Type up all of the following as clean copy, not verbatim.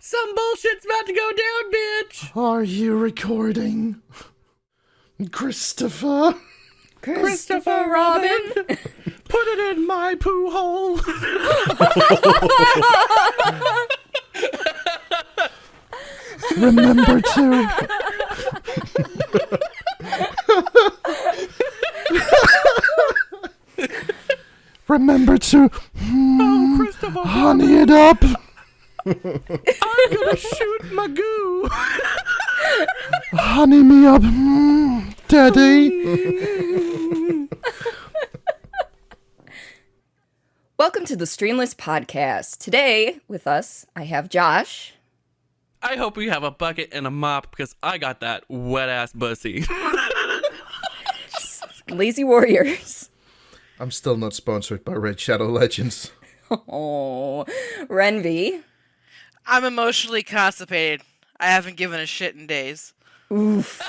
Some bullshit's about to go down, bitch! Are you recording? Christopher Robin! Put it in my poo hole! Remember to... Remember to... Oh, Christopher honey it up! I'm gonna shoot my goo! Honey me up, daddy! Welcome to the Streamless podcast. Today, with us, I have Josh. I hope we have a bucket and a mop, because I got that wet ass bussy. Lazy Warriors. I'm still not sponsored by Red Shadow Legends. Oh, Rhenvi. I'm emotionally constipated. I haven't given a shit in days. Oof.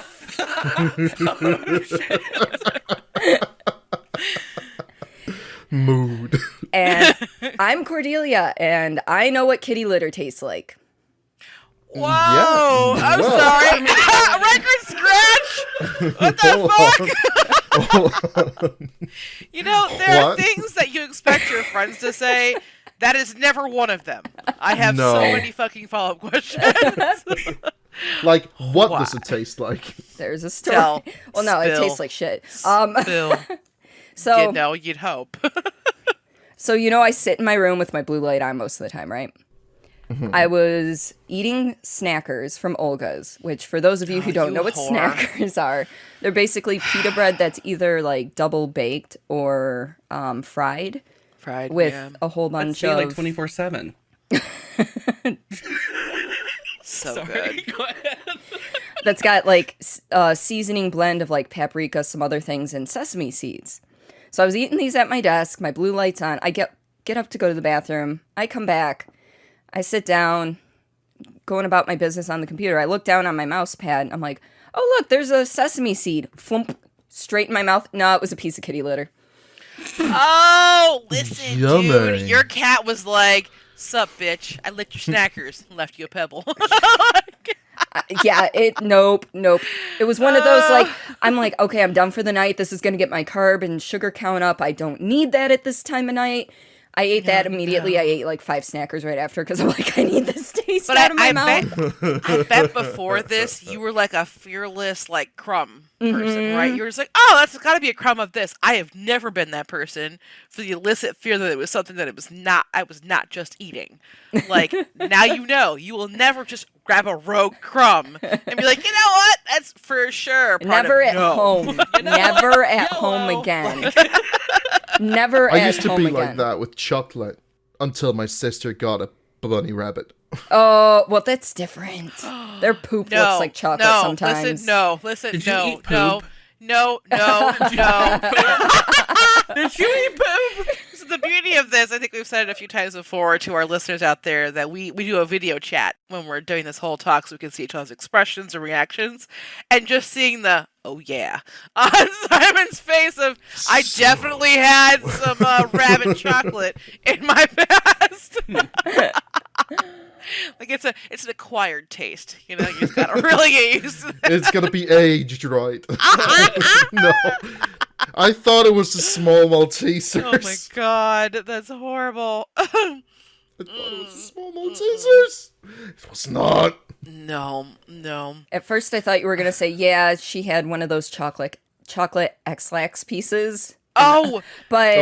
Mood. And I'm Cordelia, and I know what kitty litter tastes like. Whoa! Yeah. I'm Whoa. sorry. Record scratch? What the fuck? You know, there are What? things that you expect your friends to say. That is never one of them. I have No. so many fucking follow-up questions. Like, what Why? does it taste like? There's a story. Tell. Well, no, it Spill. tastes like shit. Bill, So, you know, you'd hope. So, I sit in my room with my blue light on most of the time, right? I was eating Snackers from Olga's, which for those of you who don't you know what whore. Snackers are, they're basically pita bread that's either like double baked or fried Fried, with yeah. a whole Let's bunch see, of... like 24/7. So Sorry, good. go ahead. that's got like a seasoning blend of like paprika, some other things, and sesame seeds. So I was eating these at my desk, my blue light's on. I get up to go to the bathroom. I come back. I sit down, going about my business on the computer. I look down on my mouse pad. I'm like, oh, look, there's a sesame seed. Flump, straight in my mouth. No, it was a piece of kitty litter. Oh, listen, Yummy. dude. Your cat was like, sup, bitch. I licked your Snackers and left you a pebble. Nope. It was one of those, like, I'm like, okay, I'm done for the night. This is going to get my carb and sugar count up. I don't need that at this time of night. I ate that immediately. no. I ate like 5 Snackers right after because I'm like, I need this taste But out of my I mouth. I bet before this, you were like a fearless, like, crumb person, right? You were just like, oh, that's got to be a crumb of this. I have never been that person for the illicit fear that it was something that I was not just eating. Like, now you will never just grab a rogue crumb and be like, you know what? That's for sure. Never at home. Never at home again. Never I at used to home be again. like that with chocolate until my sister got a bunny rabbit. Oh, well, that's different. Their poop looks like chocolate sometimes. Listen, Did you eat no. poop? No. Did you eat poop? So the beauty of this, I think we've said it a few times before to our listeners out there, that we do a video chat when we're doing this whole talk so we can see each other's expressions and reactions. And just seeing the, oh yeah, on Simon's face of, I definitely had some rabbit chocolate in my past. Like it's an acquired taste, you just gotta really get used to it. It's gonna be aged right. No. I thought it was a small Maltesers. Oh my god, that's horrible. I thought it was a small Maltesers. It was not. No. At first, I thought you were going to say, yeah, she had one of those chocolate X-Lax pieces. Oh, But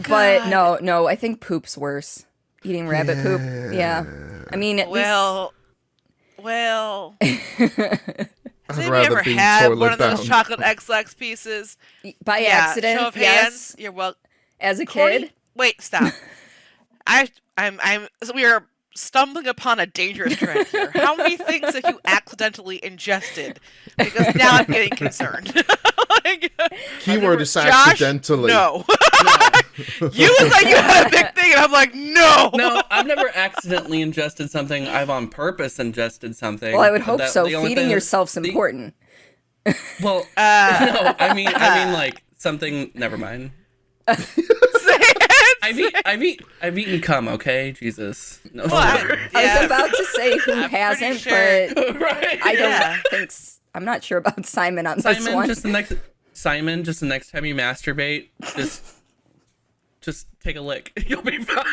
God. no, I think poop's worse. Eating rabbit poop. Yeah. I mean, at well. Has I'd anybody rather ever be had one of toilet those bound. chocolate X-Lax pieces? least by Yeah, accident, show of yes. hands. You're well. As a Cordi? kid. Wait, stop. So we are stumbling upon a dangerous trend here. How many things have you accidentally ingested? Because now I'm getting concerned. Keyword is Josh, accidentally. No. You look like you had a big thing, and I'm like, no. No, I've never accidentally ingested something. I've on purpose ingested something. Well, I would hope That- so. the only Feeding thing- yourself's the- important. Well, no, I mean, like something. Never mind. Say it. I've eaten cum. Okay, Jesus. No. Well, I was about to say who I'm pretty hasn't, sure. but Right. I don't Yeah. think. I'm not sure about Simon on this Simon, one. just the next time you masturbate, just take a lick. You'll be fine.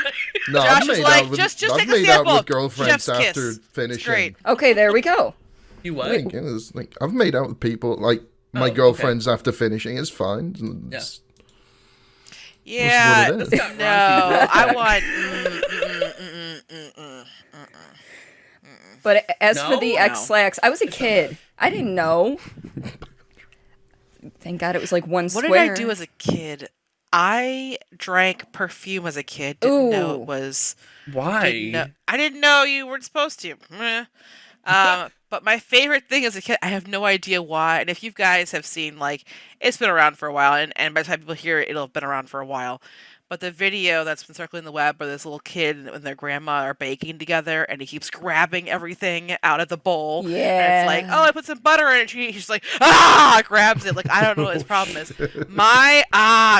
No, Josh I've was made like, out with, just I've take a made out sample. with girlfriends Chef's after kiss. It's finishing. great. Okay, there we go. You what? Like, it's like, I've made out with people, like my Oh, girlfriends after finishing. It's fine. It's- Yeah. what it is. This got No, raunchy. I want. But as for No? the No. X-Lax, I was a kid. I didn't know. Thank God it was like one What square. did I do as a kid? I drank perfume as a kid. Didn't know Ooh. it was. Why? I didn't know you weren't supposed to. Meh. But my favorite thing as a kid, I have no idea why. And if you guys have seen, like, it's been around for a while, and by the time people hear it, it'll have been around for a while. But the video that's been circling the web where this little kid and their grandma are baking together, and he keeps grabbing everything out of the bowl. And it's like, Yeah. oh, I put some butter in it. He's like, ah, grabs it. Like, I don't know what his problem is. My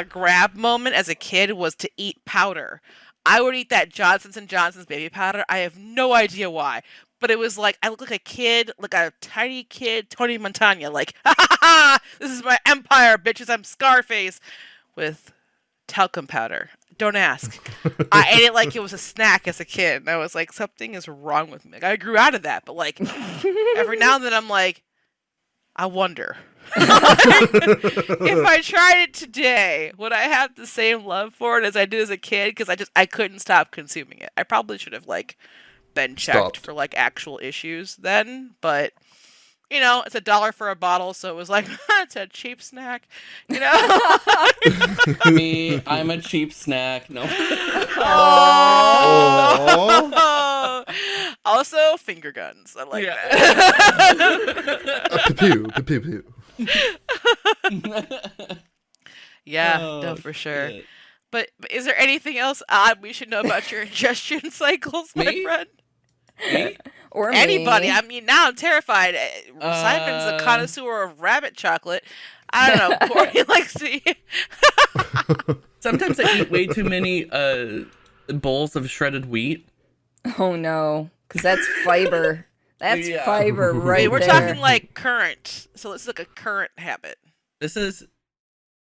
grab moment as a kid was to eat powder. I would eat that Johnson's & Johnson's baby powder. I have no idea why. But it was like, I look like a kid, like a tiny kid, Tony Montana. Like, ha ha ha, this is my empire, bitches. I'm Scarface. With talcum powder. Don't ask. I ate it like it was a snack as a kid. And I was like, something is wrong with me. Like, I grew out of that. But like, every now and then I'm like, I wonder. If I tried it today, would I have the same love for it as I did as a kid? Because I couldn't stop consuming it. I probably should have like been checked Stopped. for like actual issues then, but you know, it's $1 for a bottle, so it was like it's a cheap snack, you know. Me, I'm a cheap snack. No. Oh. Also, finger guns. I like Yeah. that. Pew, pew, pew, pew. Yeah, Oh, no, for sure. shit. But is there anything else odd we should know about your ingestion cycles, my Me? friend? Me? Or me. Anybody? I mean, now I'm terrified. Simon's a connoisseur of rabbit chocolate. I don't know. Cordi likes to eat. Sometimes I eat way too many bowls of shredded wheat. Oh no, because that's fiber. That's Yeah. fiber right Wait, we're there. talking like current. So let's look at current habit. This is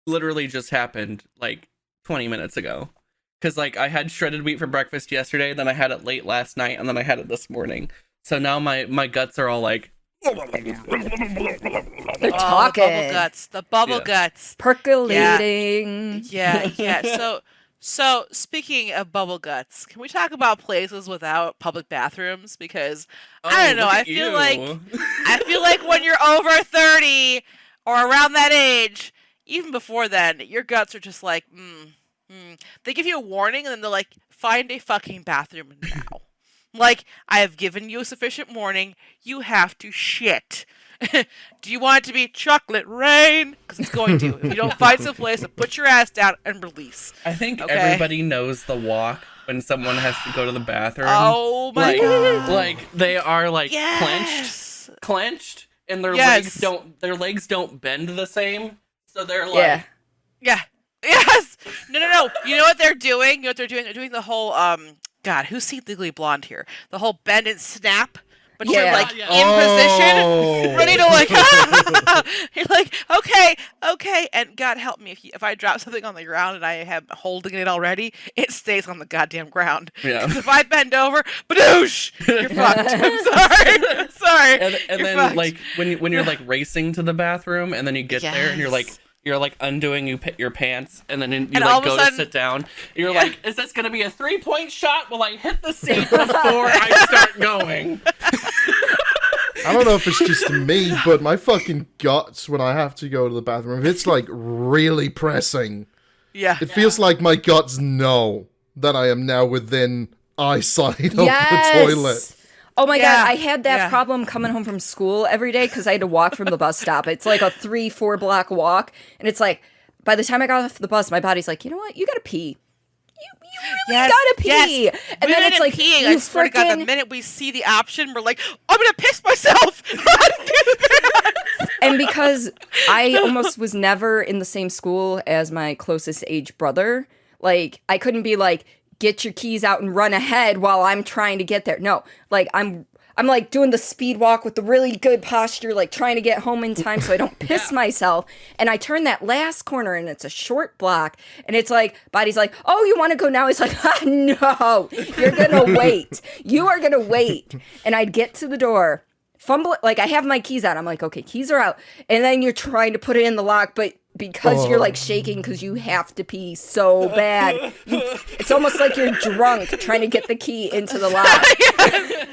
literally just happened like 20 minutes ago. Because like I had shredded wheat for breakfast yesterday, then I had it late last night, and then I had it this morning. So now my guts are all like. They're Oh, talking. the bubble guts. The bubble Yeah. guts. Percolating. Yeah. So speaking of bubble guts, can we talk about places without public bathrooms? Because I don't know. look I at feel you. like when you're over 30 or around that age, even before then, your guts are just like, They give you a warning and then they're like, find a fucking bathroom now. Like, I have given you a sufficient warning. You have to shit. Do you want it to be chocolate rain? Because it's going to. If you don't find some place to put your ass down and release. I think Okay. everybody knows the walk when someone has to go to the bathroom. Oh my like, god. like they are like Yes. clenched, and their Yes. legs don't bend the same. So they're like, Yeah. Yeah. Yes. No. You know what they're doing? You know what they're doing? They're doing the whole God, who's seen Legally Blonde here? The whole bend and snap, but you're Yeah. like Yeah. in position, ready to like. You're like, okay, and God help me if I drop something on the ground and I am holding it already, it stays on the goddamn ground. Yeah. 'Cause if I bend over, badoosh, you're fucked. I'm sorry. and You're then fucked. like when you're like racing to the bathroom, and then you get there and you're like undoing your pants, and then you all like of a go sudden- to sit down. You're Yeah. like, is this gonna be a 3-point shot? Will I hit the seat before I start going? I don't know if it's just me, but my fucking guts when I have to go to the bathroom, if it's like really pressing, Yeah. it feels like my guts know that I am now within eyesight of Yes. the toilet. Oh my Yeah. god, I had that Yeah. problem coming home from school every day because I had to walk from the bus stop. It's like a 3-4 block walk, and it's like by the time I got off the bus, my body's like, you know what, you gotta pee. You really gotta pee. Yes. And then it's like peeing. you I swear to God, the freaking minute we see the option, we're like, I'm gonna piss myself. and because I almost was never in the same school as my closest age brother, Like, I couldn't be like, get your keys out and run ahead while I'm trying to get there. No, like, I'm like doing the speed walk with the really good posture, like trying to get home in time so I don't piss myself. And I turn that last corner and it's a short block. And it's like, Body's like, oh, you want to go now? He's like, no, you're going to wait. You are going to wait. And I'd get to the door, fumble, like I have my keys out. I'm like, okay, keys are out. And then you're trying to put it in the lock, but because you're like shaking because you have to pee so bad. It's almost like you're drunk trying to get the key into the lock.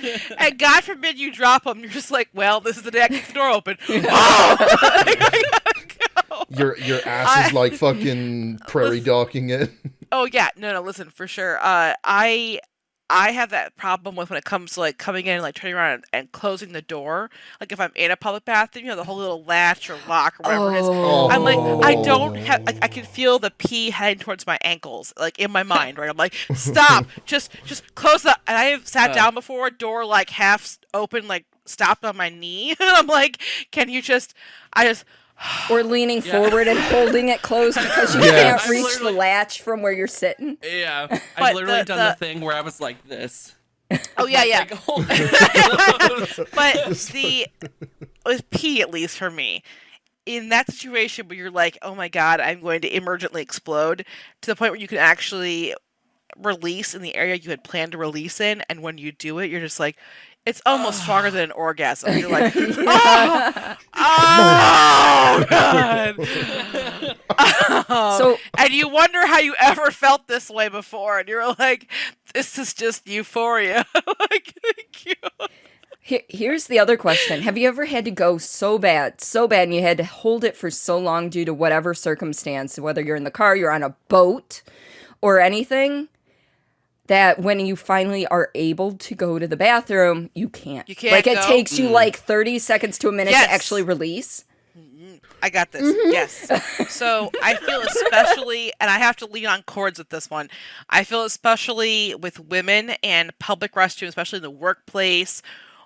Yes. And God forbid you drop them. You're just like, well, this is the day I keep the door open. Oh! I gotta go. Your ass is like fucking prairie docking it. Oh yeah, no, listen, for sure. I have that problem with when it comes to like coming in and like turning around and closing the door. Like if I'm in a public bathroom, you know, the whole little latch or lock or whatever it is. I'm like, I don't have, like, I can feel the pee heading towards my ankles, like in my mind, right? I'm like, stop, just close up. And I have sat down before, door like half open, like stopped on my knee. And I'm like, can you just, or leaning forward and holding it closed because you can't reach the latch from where you're sitting. Yeah, I've literally done the thing where I was like this. Oh yeah. But with pee, at least for me, in that situation where you're like, oh my god, I'm going to emergently explode, to the point where you can actually release in the area you had planned to release in, and when you do it, you're just like, it's almost stronger than an orgasm. You're like, oh god. So, and you wonder how you ever felt this way before, and you're like, this is just euphoria. Like, thank you. Here's the other question. Have you ever had to go so bad, and you had to hold it for so long due to whatever circumstance, whether you're in the car, you're on a boat, or anything, that when you finally are able to go to the bathroom, you can't. You can't like, go? It takes you like 30 seconds to a minute to actually release. I got this. Yes. So I feel especially, and I have to lean on cords with this one, I feel especially with women and public restrooms, especially in the workplace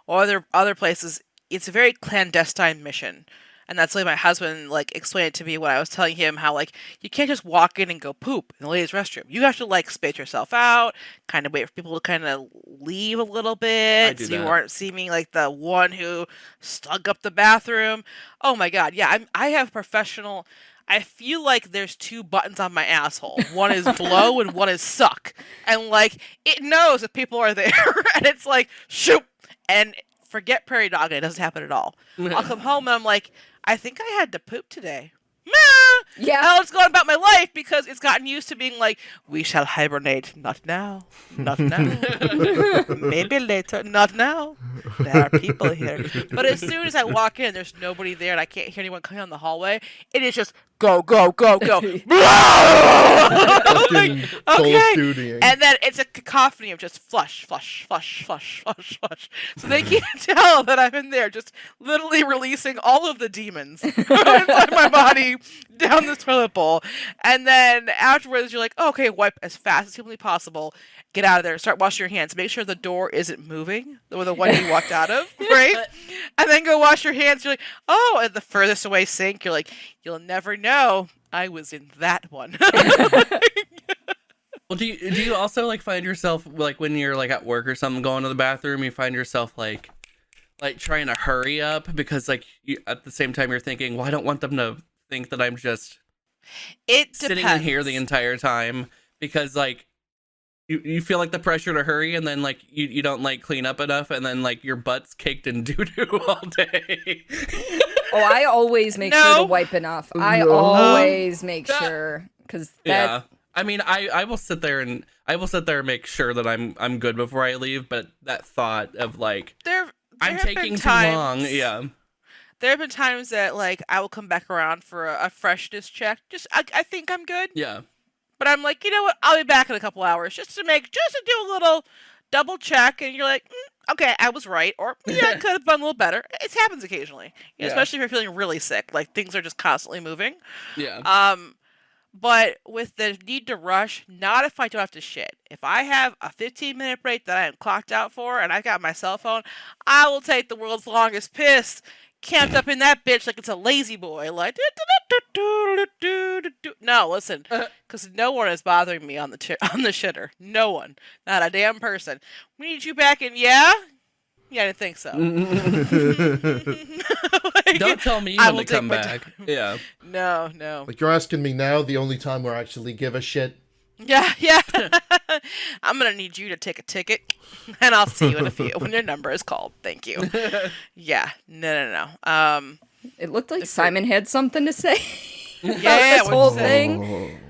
or other places, it's a very clandestine mission. And that's like my husband like explained it to me when I was telling him how like you can't just walk in and go poop in the ladies' restroom. You have to like space yourself out, kind of wait for people to kind of leave a little bit, so you aren't seeming like the one who stunk up the bathroom. Oh my god, yeah, I have professional. I feel like there's two buttons on my asshole. One is blow and one is suck, and like it knows if people are there, and it's like shoot and. Forget prairie dogging. It doesn't happen at all. I'll come home and I'm like, I think I had to poop today. Yeah. Now it's going about my life because it's gotten used to being like, we shall hibernate. Not now. Not now. Maybe later. Not now. There are people here. But as soon as I walk in, there's nobody there and I can't hear anyone coming down the hallway. It is just go, go, go, go. Like, okay. And then it's a cacophony of just flush, flush, flush, flush, flush, flush. So they can't tell that I'm in there just literally releasing all of the demons inside my body down the toilet bowl. And then afterwards, you're like, oh, okay, wipe as fast as humanly possible. Get out of there. Start washing your hands. Make sure the door isn't moving, the one you walked out of, right? And then go wash your hands. You're like, oh, at the furthest away sink, you're like, you'll never know I was in that one. Well, do you also like find yourself like when you're like at work or something going to the bathroom, you find yourself like trying to hurry up because like you, at the same time you're thinking, well, I don't want them to think that I'm just sitting in here the entire time because like you feel like the pressure to hurry and then like you don't like clean up enough and then like your butt's caked in doo-doo all day. Oh, I always make sure to wipe enough. I always make sure because yeah. I mean, I will sit there and make sure that I'm good before I leave. But that thought of like I'm taking too long. Yeah. There have been times that like I will come back around for a freshness check. Just I think I'm good. Yeah. But I'm like, you know what? I'll be back in a couple hours just to do a little double check. And you're like, okay, I was right. Or yeah, I could have done a little better. It happens occasionally, especially if you're feeling really sick. Like things are just constantly moving. Yeah. But with the need to rush, not if I don't have to shit. If I have a 15-minute break that I am clocked out for and I got my cell phone, I will take the world's longest piss, camped up in that bitch like it's a lazy boy. Like, no, listen, because no one is bothering me on the shitter. No one, not a damn person. We need you back in, yeah. Yeah, I didn't think so. Like, Don't tell me I when will to come take my back. time. Yeah. No. Like, you're asking me now, the only time we actually give a shit. Yeah. I'm gonna need you to take a ticket, and I'll see you in a few when your number is called. Thank you. Yeah. No. It looked like Simon had something to say. Yeah. This whole thing.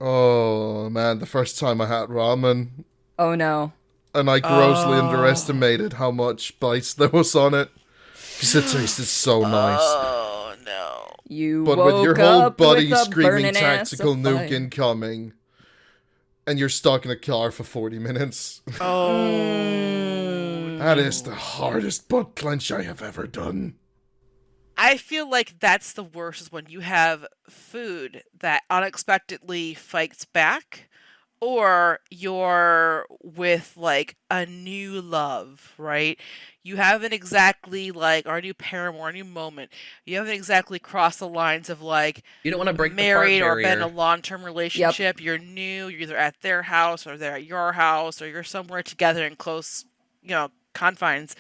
Oh, man, the first time I had ramen, Oh no. and I grossly underestimated how much spice there was on it. Because it tasted so nice. Oh no. You But woke with your whole up body with a screaming burning ass tactical of nuke fire. incoming, and you're stuck in a car for 40 minutes. Oh. That is the hardest butt clench I have ever done. I feel like that's the worst is when you have food that unexpectedly fights back, or you're with like a new love, right? You haven't exactly like, or a new paramour, a new moment. You haven't exactly crossed the lines of like You don't want to break married the or fart been in barrier. a long-term relationship. You're new. You're either at their house or they're at your house, or you're somewhere together in close, confines,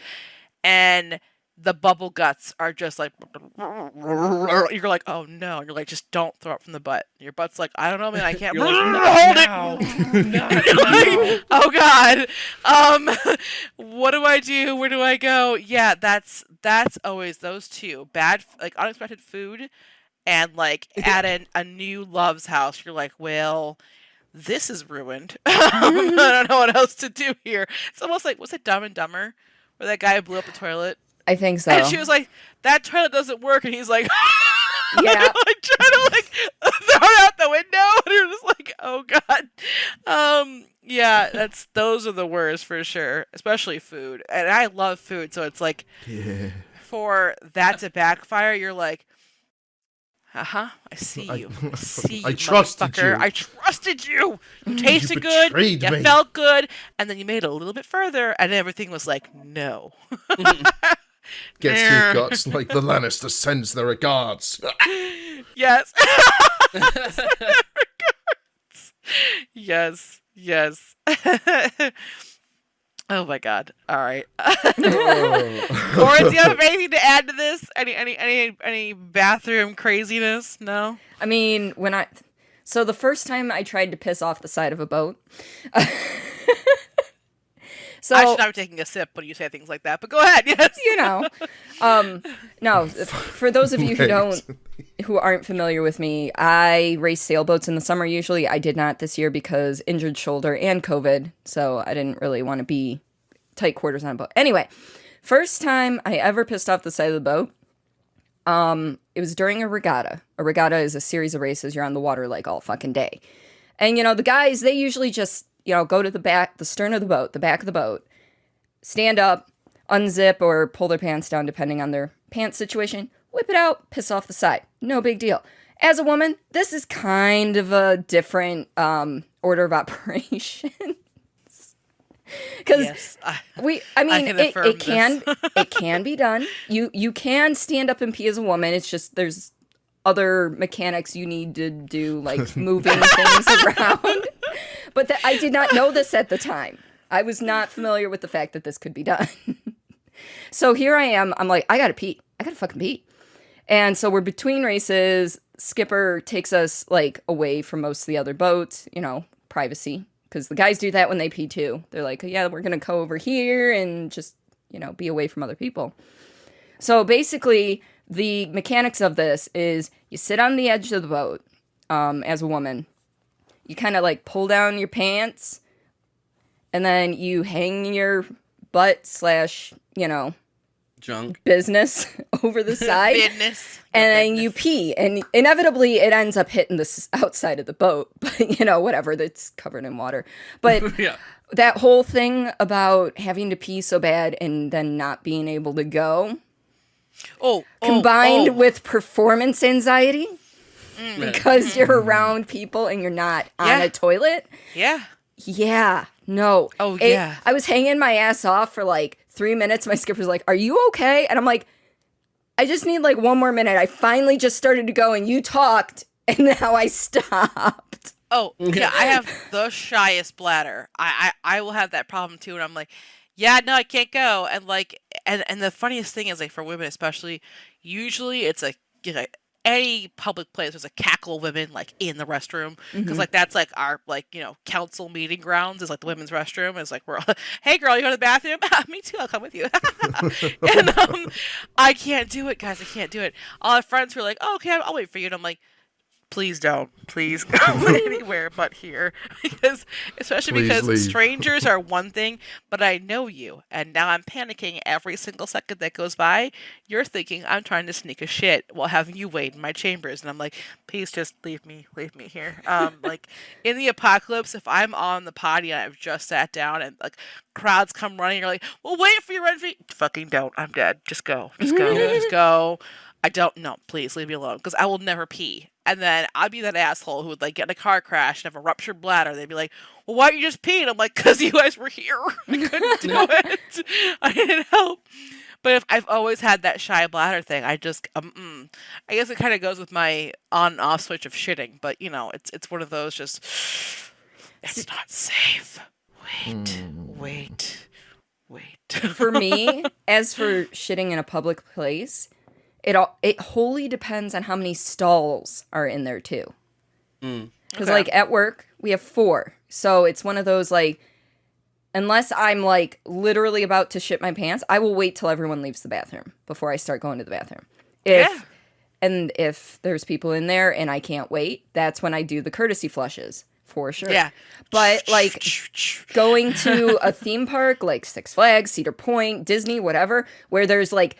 and the bubble guts are just like, you're like, oh no, and you're like, just don't throw it from the butt. Your butt's like, I don't know, man, I can't You're like, hold it. no. Oh god. What do I do? Where do I go? Yeah, that's always those two. Bad, like unexpected food, and like at a new love's house. You're like, well, this is ruined. I don't know what else to do here. It's almost like, was it Dumb and Dumber, where that guy blew up the toilet? I think so. And she was like, that toilet doesn't work, and he's like, Yeah. like trying to like throw it out the window, and you're just like, oh god. Yeah, those are the worst for sure, especially food. And I love food, so it's like, for that to backfire, you're like, I see you. I see you, I trusted motherfucker. you. I trusted you. You tasted You good. betrayed You me. felt good, and then you made it a little bit further, and everything was like, no. Gets your guts like the Lannister sends their regards. Yes. Yes. Oh my god. All right. Cordi, do you have anything to add to this? Any bathroom craziness? No? I mean, so the first time I tried to piss off the side of a boat. So I should not be taking a sip when you say things like that, but go ahead. Yes. No, for those of you who aren't familiar with me, I race sailboats in the summer usually. I did not this year because injured shoulder and COVID, so I didn't really want to be tight quarters on a boat. Anyway, first time I ever pissed off the side of the boat, it was during a regatta. A regatta is a series of races. You're on the water like all fucking day. And, the guys, they usually just, go to the stern of the boat, the back of the boat, stand up, unzip or pull their pants down depending on their pants situation, whip it out, piss off the side. No big deal. As a woman, this is kind of a different order of operations. Because Yes. it can be done. You can stand up and pee as a woman. It's just there's other mechanics you need to do, like moving things around. But I did not know this at the time. I was not familiar with the fact that this could be done. So here I am. I'm like, I gotta pee. I gotta fucking pee. And so we're between races. Skipper takes us like away from most of the other boats, privacy. Because the guys do that when they pee too. They're like, yeah, we're going to go over here and just, be away from other people. So basically, the mechanics of this is you sit on the edge of the boat as a woman. You kind of like pull down your pants. And then you hang your butt / Junk. business over the side. Business. And then you pee, and inevitably it ends up hitting the outside of the boat, but whatever, that's covered in water. But Yeah. that whole thing about having to pee so bad and then not being able to go, combined with performance anxiety, because you're around people and you're not on a toilet. Yeah. Yeah, no. Oh, yeah. I was hanging my ass off for like 3 minutes. My skipper's like, "Are you okay?" And I'm like, I just need like one more minute. I finally just started to go and you talked and now I stopped. Oh, yeah, I have the shyest bladder. I will have that problem too, and I'm like, yeah, no, I can't go. And like, and the funniest thing is like for women especially, usually it's like, any public place there's a cackle of women like in the restroom because like that's like our like council meeting grounds is like the women's restroom. It's like we're all, hey girl, you go to the bathroom? Me too, I'll come with you. And I can't do it, guys. I can't do it. I'll have friends who are like, oh, okay, I'll wait for you, and I'm like, please don't. Please go anywhere but here. Especially Please because leave. strangers are one thing, but I know you. And now I'm panicking every single second that goes by. You're thinking I'm trying to sneak a shit while having you wait in my chambers. And I'm like, please just leave me here. Like in the apocalypse, if I'm on the potty and I've just sat down and like crowds come running, you're like, well, wait for your Rhenvi. Fucking don't. I'm dead. Just go. Just go. Just go. I don't know. Please leave me alone because I will never pee. And then I'd be that asshole who would like get in a car crash and have a ruptured bladder. They'd be like, well, why don't you just pee? And I'm like, because you guys were here. I couldn't do it. I needed help. But if I've always had that shy bladder thing, I just, I guess it kind of goes with my on and off switch of shitting. But, it's one of those just, it's not safe. Wait. For me, as for shitting in a public place, it wholly depends on how many stalls are in there too. Because like at work we have 4, so it's one of those like, unless I'm like literally about to shit my pants, I will wait till everyone leaves the bathroom before I start going to the bathroom. If there's people in there and I can't wait, that's when I do the courtesy flushes. For sure. Yeah. But like going to a theme park like Six Flags, Cedar Point, Disney, whatever, where there's like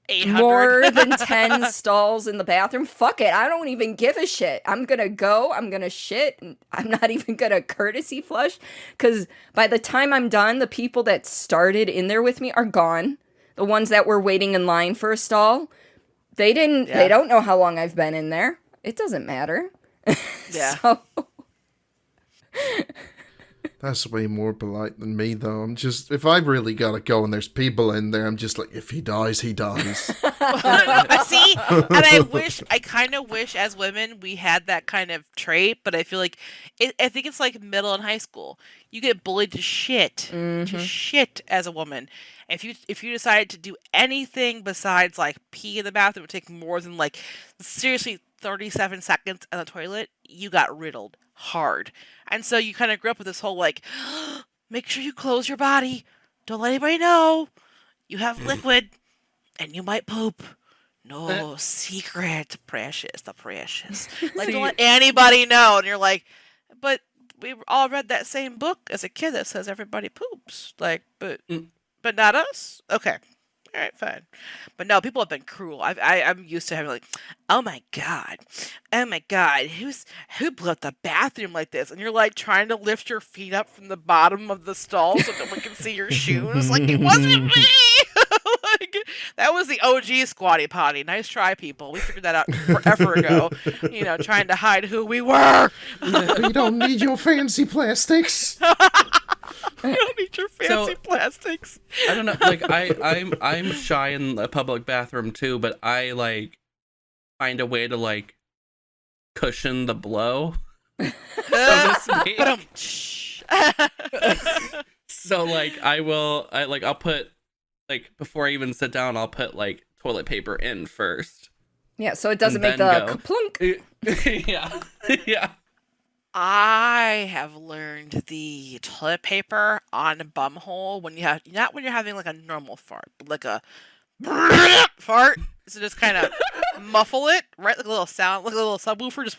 800. more than 10 stalls in the bathroom, fuck it. I don't even give a shit. I'm gonna go, I'm gonna shit, and I'm not even gonna courtesy flush, because by the time I'm done, the people that started in there with me are gone. The ones that were waiting in line for a stall, they don't know how long I've been in there. It doesn't matter. Yeah. So That's way more polite than me, though. I'm just, if I really gotta go and there's people in there, I'm just like, if he dies, he dies. See, and I kind of wish as women we had that kind of trait, but I feel like, I think it's like middle and high school. You get bullied to shit as a woman. If you decided to do anything besides like pee in the bathroom, it would take more than like seriously 37 seconds on the toilet, you got riddled hard. And so you kind of grew up with this whole like, make sure you close your body. Don't let anybody know. You have liquid and you might poop. No secret. The precious. Like, don't let anybody know. And you're like, but we all read that same book as a kid that says everybody poops. Like, but not us? Okay. All right, fine. But no, people have been cruel. I'm used to having like, oh my god, who blew up the bathroom like this? And you're like trying to lift your feet up from the bottom of the stall so no one can see your shoes. Like, it wasn't me. Like, that was the OG squatty potty. Nice try, people. We figured that out forever ago. Trying to hide who we were. We don't need your fancy plastics. You don't need your fancy plastics. I don't know. Like I'm shy in the public bathroom too, but I like find a way to like cushion the blow. So to speak. So like I'll put like before I even sit down, I'll put like toilet paper in first. yeah, so it doesn't make the plunk. Yeah. I have learned the toilet paper on a bum hole when you have, not when you're having like a normal fart, but like a fart. So just kind of muffle it, right? Like a little sound, like a little subwoofer, just.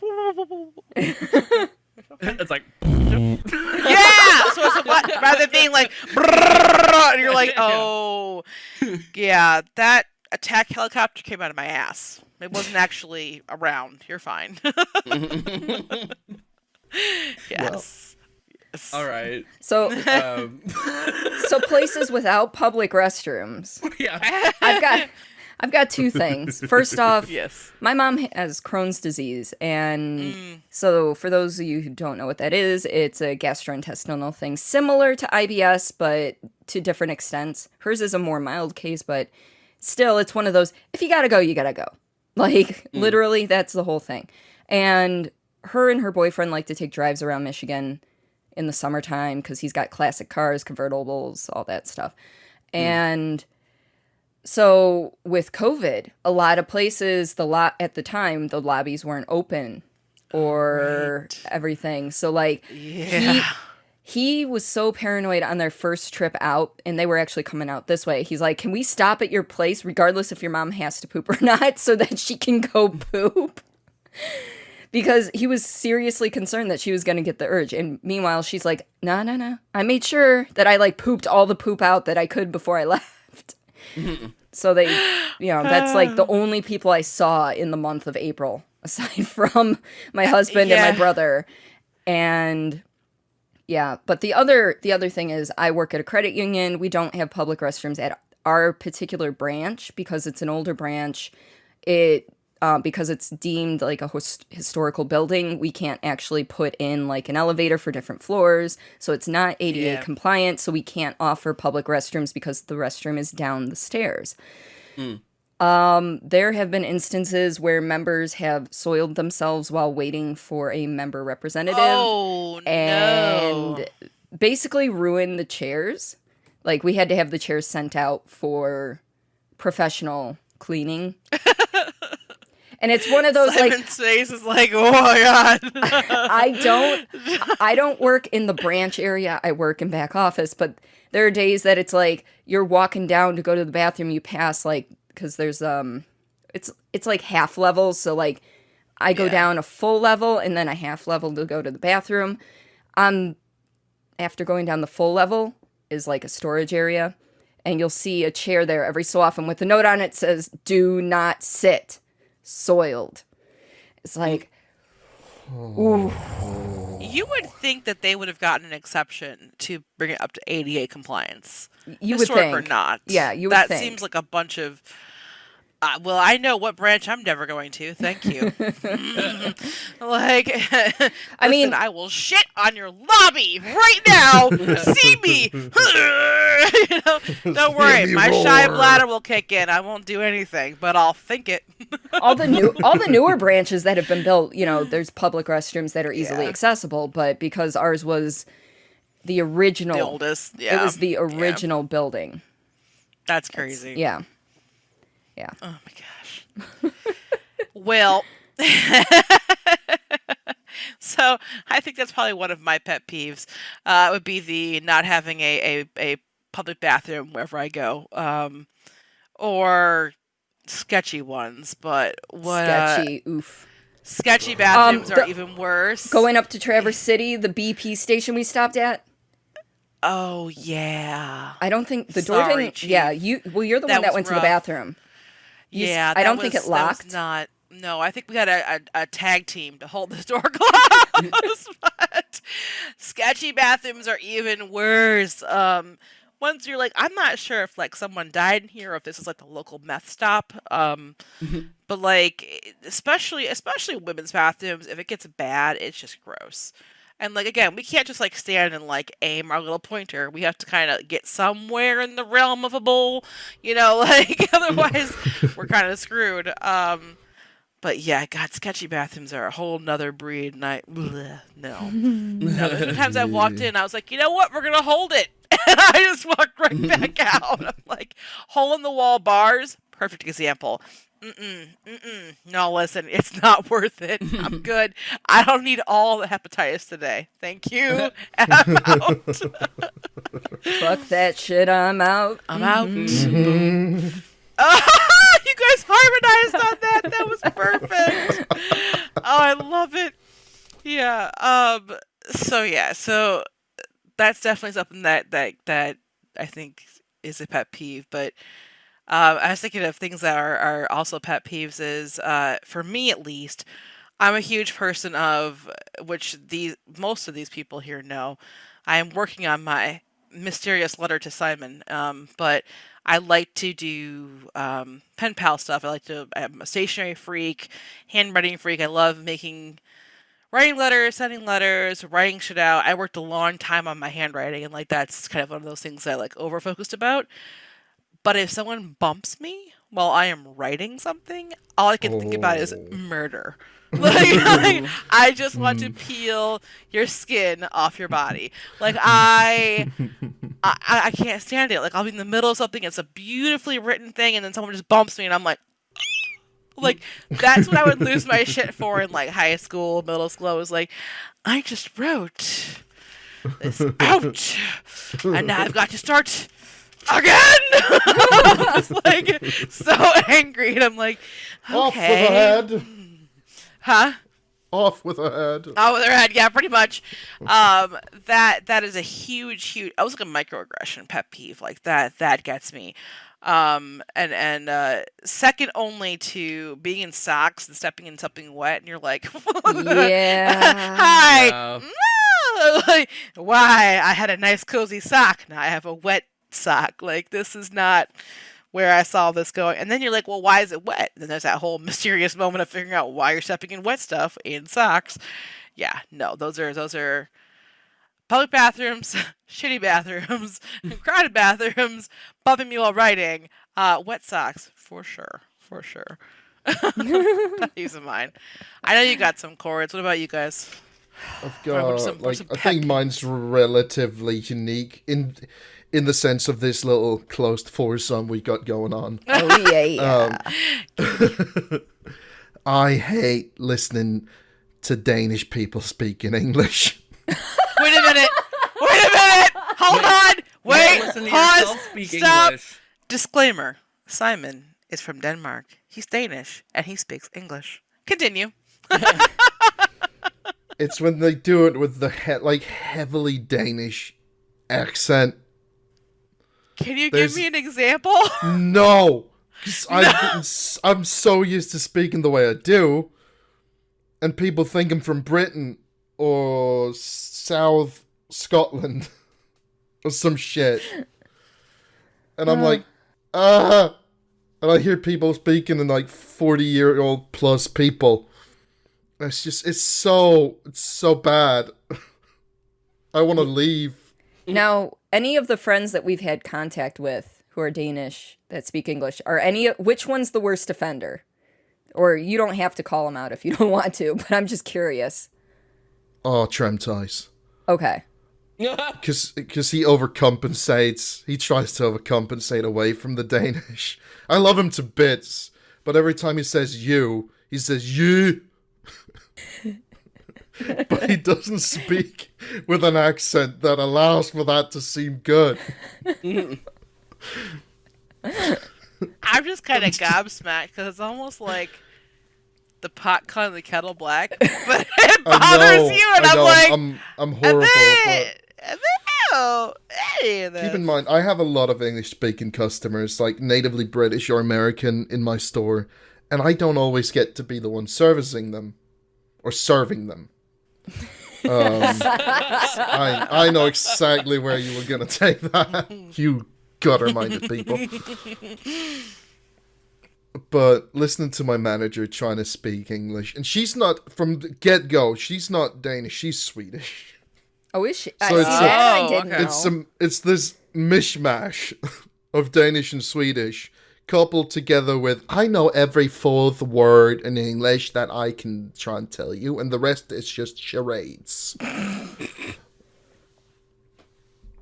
It's like. Yeah! So it's rather than being like, and you're like, oh, yeah, that attack helicopter came out of my ass. It wasn't actually around. You're fine. Yes. All right. So, so places without public restrooms. Yeah. I've got 2 things. First off, Yes. my mom has Crohn's disease, and so for those of you who don't know what that is, it's a gastrointestinal thing similar to IBS, but to different extents. Hers is a more mild case, but still, it's one of those, if you gotta go, you gotta go. Like, literally, that's the whole thing. And her and her boyfriend like to take drives around Michigan in the summertime because he's got classic cars, convertibles, all that stuff. And so with COVID, a lot of places, at the time, the lobbies weren't open or everything. So, like, he was so paranoid on their first trip out, and they were actually coming out this way. He's like, can we stop at your place, regardless if your mom has to poop or not, so that she can go poop? Because he was seriously concerned that she was going to get the urge. And meanwhile, she's like, no. I made sure that I, like, pooped all the poop out that I could before I left. So they, that's, like, the only people I saw in the month of April, aside from my husband and my brother. And... yeah, but the other thing is I work at a credit union. We don't have public restrooms at our particular branch because it's an older branch. Because it's deemed like a historical building, we can't actually put in like an elevator for different floors. So it's not ADA compliant, so we can't offer public restrooms because the restroom is down the stairs. There have been instances where members have soiled themselves while waiting for a member representative. Oh, and basically ruined the chairs. Like, we had to have the chairs sent out for professional cleaning. And it's one of those, Simon's face is like, oh my god. I don't work in the branch area. I work in back office, but there are days that it's like you're walking down to go to the bathroom, you pass like, because there's it's like half levels, so like I go down a full level and then a half level to go to the bathroom. After going down the full level is like a storage area, and you'll see a chair there every so often with a note on it says "Do not sit." Soiled. It's like, ooh. You would think that they would have gotten an exception to bring it up to ADA compliance. You would think. Or not. Yeah, you would think. think. That seems like a bunch of... well, I know what branch I'm never going to. Thank you. I mean, I will shit on your lobby right now. See me. Don't worry. My shy bladder will kick in. I won't do anything, but I'll think it. all the newer branches that have been built, there's public restrooms that are easily accessible, but because ours was the original, the oldest, it was the original building. That's crazy. Yeah. Oh my gosh. Well, so I think that's probably one of my pet peeves. Would be the not having a public bathroom wherever I go, or sketchy ones. But what sketchy? Oof. Sketchy bathrooms are even worse. Going up to Traverse City, the BP station we stopped at. Oh yeah. I don't think the door didn't. Chief. Yeah, you're the one that went to the bathroom. Yeah, I don't think it locked. No, I think we got a tag team to hold the door closed. But sketchy bathrooms are even worse. Once you're like, I'm not sure if like someone died in here or if this is like the local meth stop. But like, especially women's bathrooms, if it gets bad, it's just gross. And like, again, we can't just like stand and like aim our little pointer. We have to kind of get somewhere in the realm of a bowl, like otherwise we're kind of screwed. But yeah, God, sketchy bathrooms are a whole nother breed. And no. There's been times I've walked in, I was like, you know what? We're going to hold it. And I just walked right back out. I'm like, hole in the wall bars, perfect example. No, listen, it's not worth it. I'm good. I don't need all the hepatitis today. Thank you. And I'm out. Fuck that shit. I'm out. I'm out. Oh, you guys harmonized on that. That was perfect. Oh, I love it. Yeah. So that's definitely something that I think is a pet peeve, but I was thinking of things that are also pet peeves is, for me at least, I'm a huge person of, which most of these people here know, I am working on my mysterious letter to Simon, but I like to do pen pal stuff. I'm a stationery freak, handwriting freak. I love writing letters, sending letters, writing shit out. I worked a long time on my handwriting, and like that's kind of one of those things that I like over-focused about. But if someone bumps me while I am writing something, all I can think about is murder. Like, I just want to peel your skin off your body. Like, I can't stand it. Like, I'll be in the middle of something, it's a beautifully written thing, and then someone just bumps me, and I'm like, that's what I would lose my shit for in, like, high school, middle school. I was like, I just wrote this out, and now I've got to start again. I was, like, so angry, and I'm like, okay. Off with her head. Huh? Off with her head. Oh, with her head, yeah, pretty much. That is a huge. I was like a microaggression pet peeve. Like that gets me. And second only to being in socks and stepping in something wet, and you're like, Yeah. hi. Wow. No! Like, why? I had a nice cozy sock. Now I have a wet sock. Like, this is not where I saw this going. And then you're like, well, why is it wet? And then there's that whole mysterious moment of figuring out why you're stepping in wet stuff in socks. Yeah, no, those are public bathrooms, shitty bathrooms, crowded bathrooms, bumping me while writing, wet socks, for sure. Peace of mind. I know you got some chords. What about you guys? I've got, some I pet think mine's relatively unique in the sense of this little closed foursome we got going on. Oh, yeah. I hate listening to Danish people speak in English. Wait a minute! Hold on! Wait! Listen to Pause! yourself speak Stop! English. Disclaimer. Simon is from Denmark. He's Danish, and he speaks English. Continue. It's when they do it with the heavily Danish accent. Can you give me an example? No! 'Cause I'm so used to speaking the way I do, and people think I'm from Britain or South Scotland or some shit. And I'm like, and I hear people speaking in like 40-year-old plus people. It's so bad. I want to leave. Now, any of the friends that we've had contact with who are Danish that speak English, which one's the worst offender? Or you don't have to call them out if you don't want to, but I'm just curious. Oh, Tremtais. Okay. Because he overcompensates. He tries to overcompensate away from the Danish. I love him to bits, but every time he says you, he says you. But he doesn't speak with an accent that allows for that to seem good. I'm just kind of gobsmacked because it's almost like the pot calling the kettle black, but it bothers you, and I'm like, I'm horrible. but keep in mind, I have a lot of English-speaking customers, like natively British or American, in my store, and I don't always get to be the one servicing them or serving them. I know exactly where you were gonna take that, you gutter-minded people. But listening to my manager trying to speak English, and she's not, from the get-go, she's not Danish, she's Swedish. Oh, is she? So I didn't know. It's this mishmash of Danish and Swedish coupled together with, I know every fourth word in English that I can try and tell you, and the rest is just charades.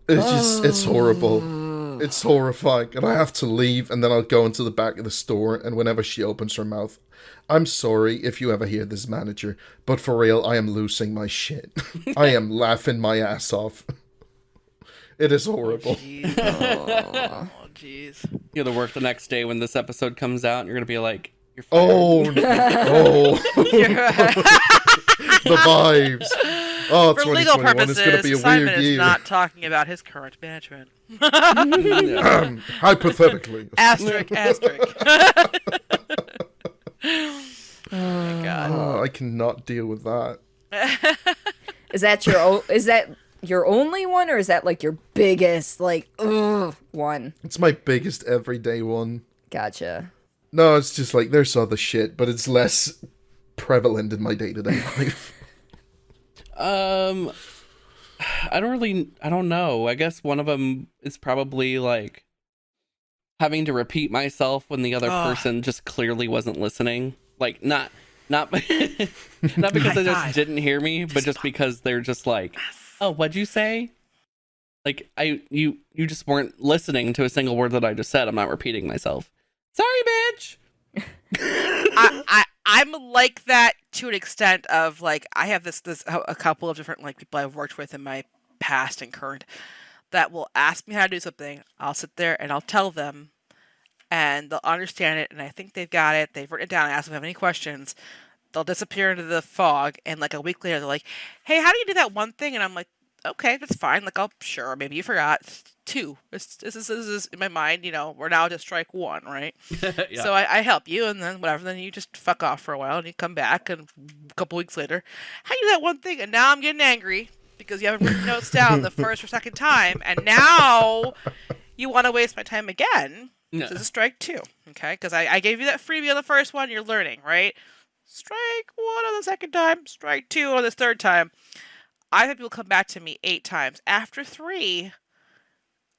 It's horrible. It's horrifying, and I have to leave, and then I'll go into the back of the store, and whenever she opens her mouth, I'm sorry if you ever hear this, manager, but for real, I am losing my shit. I am laughing my ass off. It is horrible. Oh, jeez. You have to work the next day when this episode comes out, and you're gonna be like, "You're fired." Oh, no. The vibes. Oh, For legal 2021 is going to be purposes, a Simon weird is year. not talking about his current management. Hypothetically. Asterisk. Oh my god. Oh, I cannot deal with that. Is that your only one, or is that like your biggest one? It's my biggest everyday one. Gotcha. No, it's just like, there's other shit, but it's less prevalent in my day-to-day life. I don't know. I guess one of them is probably like having to repeat myself when the other person just clearly wasn't listening. Like not not because they just didn't hear me, but just because they're just like, oh, what'd you say? Like you just weren't listening to a single word that I just said. I'm not repeating myself. Sorry, bitch. I'm like that to an extent of like I have this a couple of different like people I've worked with in my past and current that will ask me how to do something. I'll sit there and I'll tell them, and they'll understand it, and I think they've got it. They've written it down. I ask them if they have any questions. They'll disappear into the fog, and like a week later, they're like, "Hey, how do you do that one thing?" And I'm like, "Okay, that's fine. Like, I'll sure, maybe you forgot. 2. This is in my mind. You know, we're now to strike 1, right?" Yeah. So I help you, and then whatever. Then you just fuck off for a while, and you come back, and a couple weeks later, how do you do that one thing? And now I'm getting angry because you haven't written notes down the first or second time, and now you want to waste my time again. No. So this is strike 2, okay? Because I gave you that freebie on the first one. You're learning, right? Strike 1 on the second time. Strike 2 on the third time. I've had people come back to me 8 times. After 3,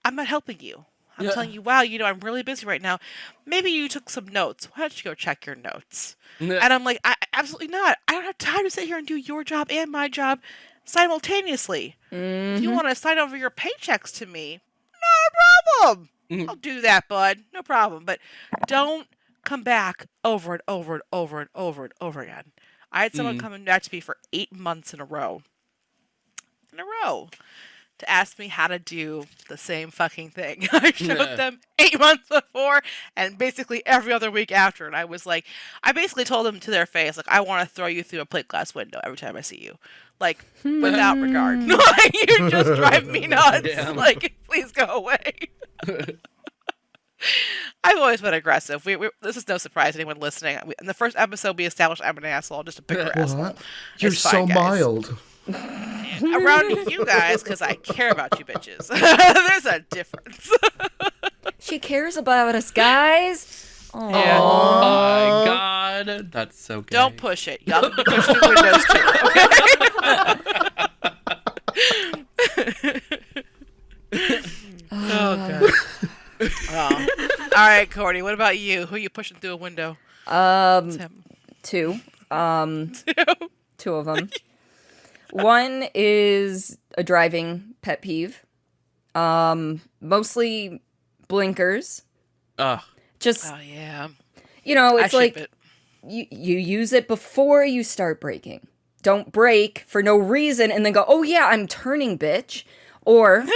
I'm not helping you. I'm telling you, wow, I'm really busy right now. Maybe you took some notes. Why don't you go check your notes? And I'm like, absolutely not. I don't have time to sit here and do your job and my job simultaneously. Mm-hmm. If you want to sign over your paychecks to me, no problem. I'll do that, bud. No problem. But don't come back over and over and over and over and over again. I had someone coming back to me for 8 months in a row. To ask me how to do the same fucking thing. I showed them 8 months before and basically every other week after. And I was like, I basically told them to their face, like, I want to throw you through a plate glass window every time I see you. Like, without regard. Like, you just drive me nuts. Damn. Like, please go away. I've always been aggressive. This is no surprise to anyone listening. In the first episode, we established I'm an asshole, just a bigger asshole. What? You're It's so fine, guys. mild. Around you guys, because I care about you bitches. There's a difference. She cares about us, guys. Oh, Yeah. Oh my god, that's so gay. Don't push it. Y'all can be pushed through windows too. Okay? Oh god. Oh. All right, Cordi. What about you? Who are you pushing through a window? Tim. 2. 2 of them. One is a driving pet peeve. Mostly blinkers. Ugh. Just, Oh yeah. it's I like ship it. you use it before you start braking. Don't brake for no reason and then go, oh yeah, I'm turning, bitch. Or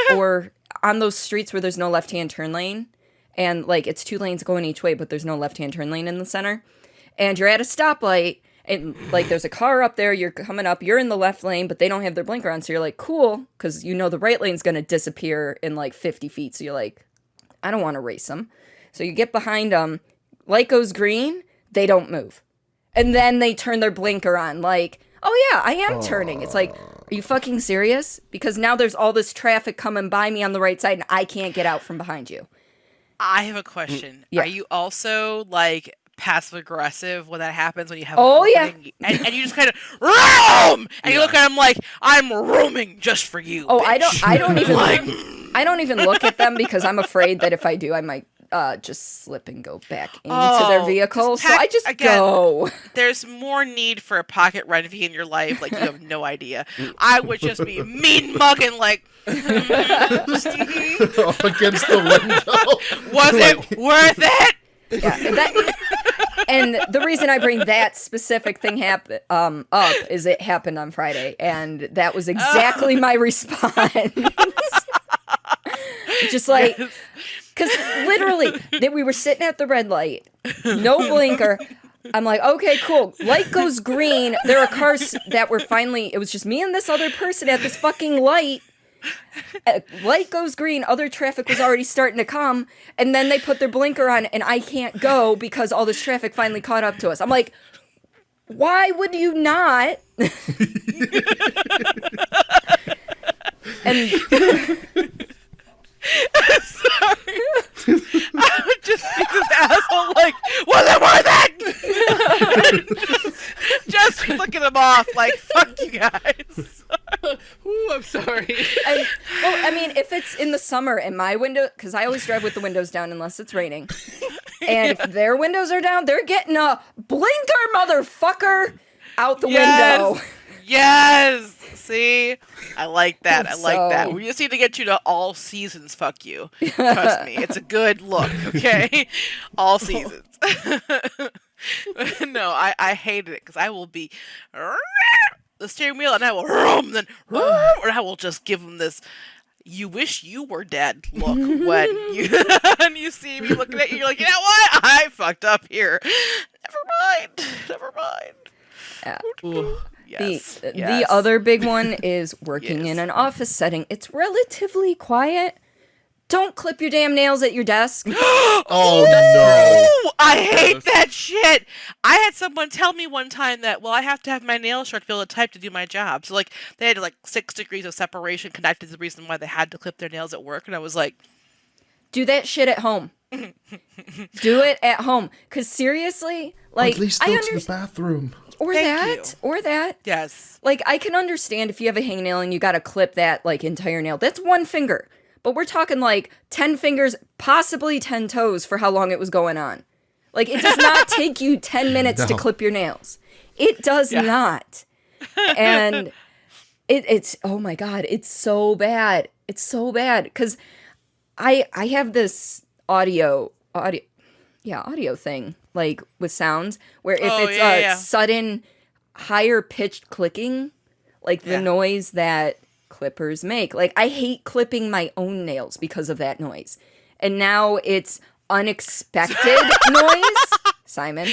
on those streets where there's no left-hand turn lane and like it's 2 lanes going each way, but there's no left-hand turn lane in the center. And you're at a stoplight and like there's a car up there, you're coming up, you're in the left lane, but they don't have their blinker on. So you're like, cool, because the right lane's going to disappear in like 50 feet. So you're like, I don't want to race them. So you get behind them, light goes green, they don't move. And then they turn their blinker on like, oh yeah, I am turning. It's like, are you fucking serious? Because now there's all this traffic coming by me on the right side and I can't get out from behind you. I have a question. Yeah. Are you also like passive aggressive when that happens when you have Oh, yeah. and you just kind of roam and you look at them like I'm roaming just for you. Oh, bitch. I don't even look at them because I'm afraid that if I do, I might just slip and go back into their vehicle. So I just go. There's more need for a pocket Rhenvi in your life, like you have no idea. I would just be mean mugging like Against the window. was it worth it? Yeah, and the reason I bring that specific thing up is it happened on Friday, and that was exactly my response. Just like, because literally, we were sitting at the red light, no blinker. I'm like, okay, cool. Light goes green. There are cars that were finally, it was just me and this other person at this fucking light. Light goes green, other traffic was already starting to come, and then they put their blinker on and I can't go because all this traffic finally caught up to us. I'm like, why would you not? And Sorry. I would just be this asshole like, was it worth it? just flicking them off like, fuck you guys. Ooh, I'm sorry. I mean, if it's in the summer and my window, because I always drive with the windows down unless it's raining. And if their windows are down, they're getting a blinker, motherfucker, out the window. Yes. See, I like that. I like that. So- We just need to get you to all seasons. Fuck you. Trust me, it's a good look. Okay, all seasons. No, I hated it because I will be the steering wheel and I will then or I will just give them this. You wish you were dead look when you and you see me looking at you. You're like, you know what? I fucked up here. Never mind. Yeah. Ooh. Yes. The other big one is working in an office setting. It's relatively quiet. Don't clip your damn nails at your desk. Oh no! I hate that shit. I had someone tell me one time that, well, I have to have my nails short to be able to type to do my job. So, like, they had, like, 6 degrees of separation connected to the reason why they had to clip their nails at work. And I was like, Do that shit at home. Do it at home. Because seriously, like, At least I go to the understand. bathroom. Or Thank that. you. Or that. yes. Like, I can understand if you have a hangnail and you gotta clip that, like, entire nail. That's one finger. But we're talking, like, 10 fingers, possibly 10 toes for how long it was going on. Like, it does not take you 10 minutes to No. clip your nails. It does not. And it's, oh my God, it's so bad. It's so bad. Because I have this audio thing, like, with sounds, where if Oh, it's yeah. sudden, higher pitched clicking, like the Yeah. noise that clippers make. Like, I hate clipping my own nails because of that noise. And now it's unexpected noise. Simon, I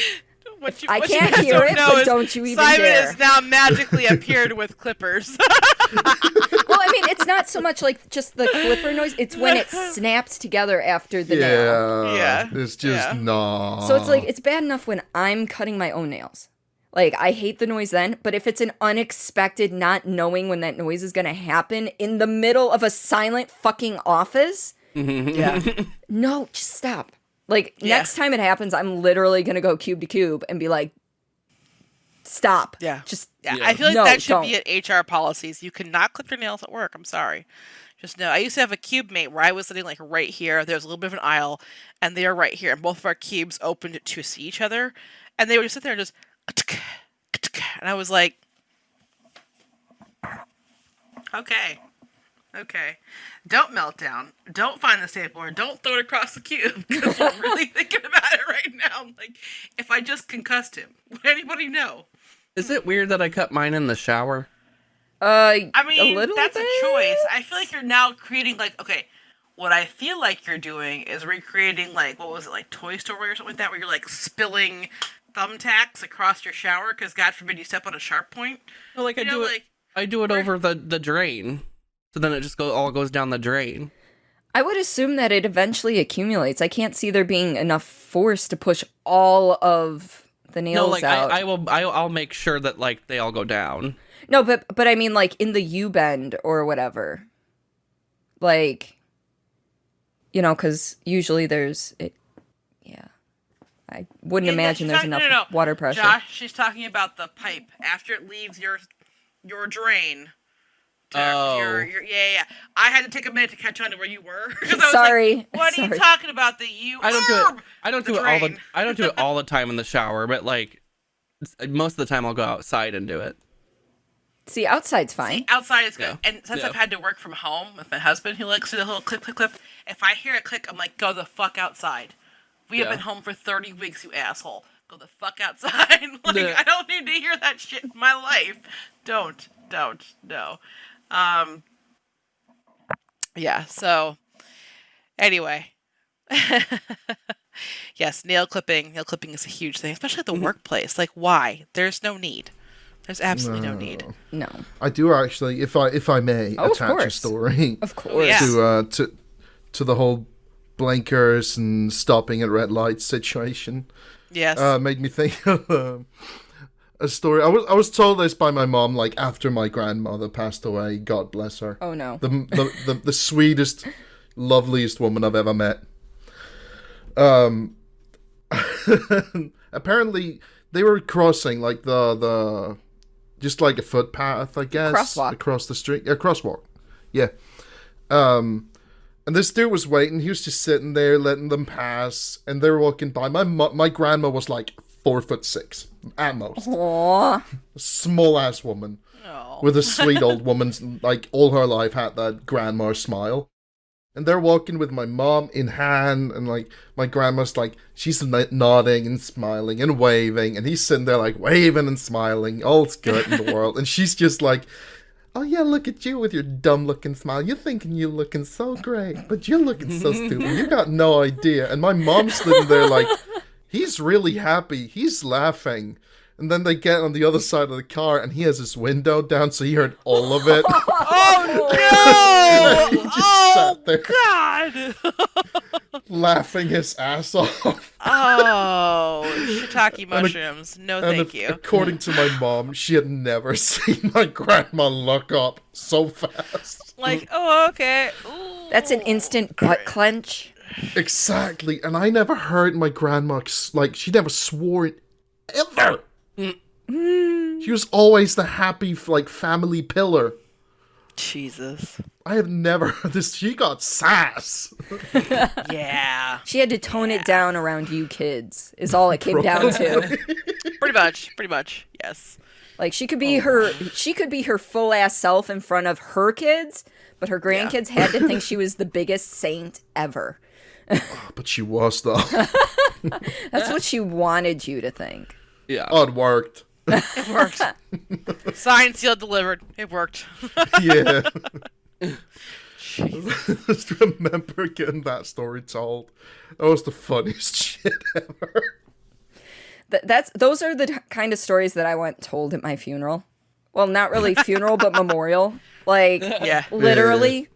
What you can't guys hear don't it, know but is don't you even Simon dare. has now magically appeared with clippers. Well, I mean, it's not so much like just the clipper noise. It's when it snaps together after the nail. Yeah. It's just Yeah. no. So it's like, it's bad enough when I'm cutting my own nails. Like, I hate the noise then, but if it's an unexpected, not knowing when that noise is going to happen in the middle of a silent fucking office, Yeah. no, just stop. Like, Yeah. next time it happens, I'm literally going to go cube to cube and be like, stop. Yeah. Just, Yeah, Yeah. I feel like No, that should don't. be at HR policies. You cannot clip your nails at work. I'm sorry. Just know. I used to have a cube mate where I was sitting like right here. There was a little bit of an aisle, and they were right here, and both of our cubes opened to see each other, and they would just sit there and just, and I was like, okay, don't melt down. Don't find the stapler. Don't throw it across the cube because we're really thinking about it right now. I'm like, if I just concussed him, would anybody know? Is it weird that I cut mine in the shower? I mean, a little that's bit? a choice. I feel like you're now creating, like, okay, what I feel like you're doing is recreating, like, what was it, like Toy Story or something like that, where you're, like, spilling thumbtacks across your shower because, God forbid, you step on a sharp point. No, like You know, like, I do it over the drain, so then it just all goes down the drain. I would assume that it eventually accumulates. I can't see there being enough force to push all of the nails No, like out. I'll make sure that like they all go down. No, but I mean, like, in the U-bend or whatever. Like, you know, because usually there's it. Yeah, I wouldn't imagine there's enough water pressure. Josh, she's talking about the pipe after it leaves your drain. Oh. Yeah. I had to take a minute to catch on to where you were. 'Cause I was Sorry. Like, what are you Sorry. talking about? That you? I don't do it. I don't The do it all the. drain. I don't do it all the time in the shower, but like most of the time I'll go outside and do it. See, outside's fine. Outside is good. Yeah. And since Yeah. I've had to work from home with my husband, who likes to do a little clip, clip, clip. If I hear a click, I'm like, go the fuck outside. We have Yeah. been home for 30 weeks, you asshole. Go the fuck outside. Like, Yeah. I don't need to hear that shit in my life. Don't, no. Yeah, so, anyway. Yes, nail clipping is a huge thing, especially at the workplace. Like, why? There's no need. There's absolutely no need. No, I do actually, if I may, Oh, of attach a course. story of course. Yeah. to the whole blinkers and stopping at red lights situation. Yes. Made me think of a story. I was told this by my mom, like after my grandmother passed away. God bless her. Oh no. The sweetest, loveliest woman I've ever met. Apparently they were crossing like the just like a footpath, I guess, Crosswalk. across the street. Yeah, crosswalk. Yeah. And this dude was waiting. He was just sitting there, letting them pass, and they were walking by. My grandma was like 4'6" at most. Aww. A small ass woman Oh. with a sweet old woman's, like, all her life had that grandma smile. And they're walking with my mom in hand, and like my grandma's like, she's nodding and smiling and waving, and he's sitting there like waving and smiling, all's good in the world, and she's just like, oh yeah, look at you with your dumb looking smile. You're thinking you're looking so great, but you're looking so stupid. You got no idea. And my mom's sitting there like, he's really happy. He's laughing. And then they get on the other side of the car, and he has his window down, so he heard all of it. Oh no! He just sat there God! laughing his ass off. Oh, shiitake mushrooms. No, thank you. According to my mom, she had never seen my grandma look up so fast. Like, oh, okay. Ooh. That's an instant butt clench. Exactly. And I never heard my grandma, like, she never swore it ever. She was always the happy, like, family pillar. Jesus. I have never heard this. She got sass. Yeah. She had to tone it down around you kids, is all it came down to. Pretty much. Yes. Like, she could be her full ass self in front of her kids, but her grandkids had to think she was the biggest saint ever. But she was, though. That's what she wanted you to think. Yeah. Oh, it worked. It worked. Signed, sealed, delivered. It worked. Yeah. Just remember getting that story told. That was the funniest shit ever. Those are the kind of stories that I want told at my funeral. Well, not really funeral, but memorial. Like, Yeah. literally,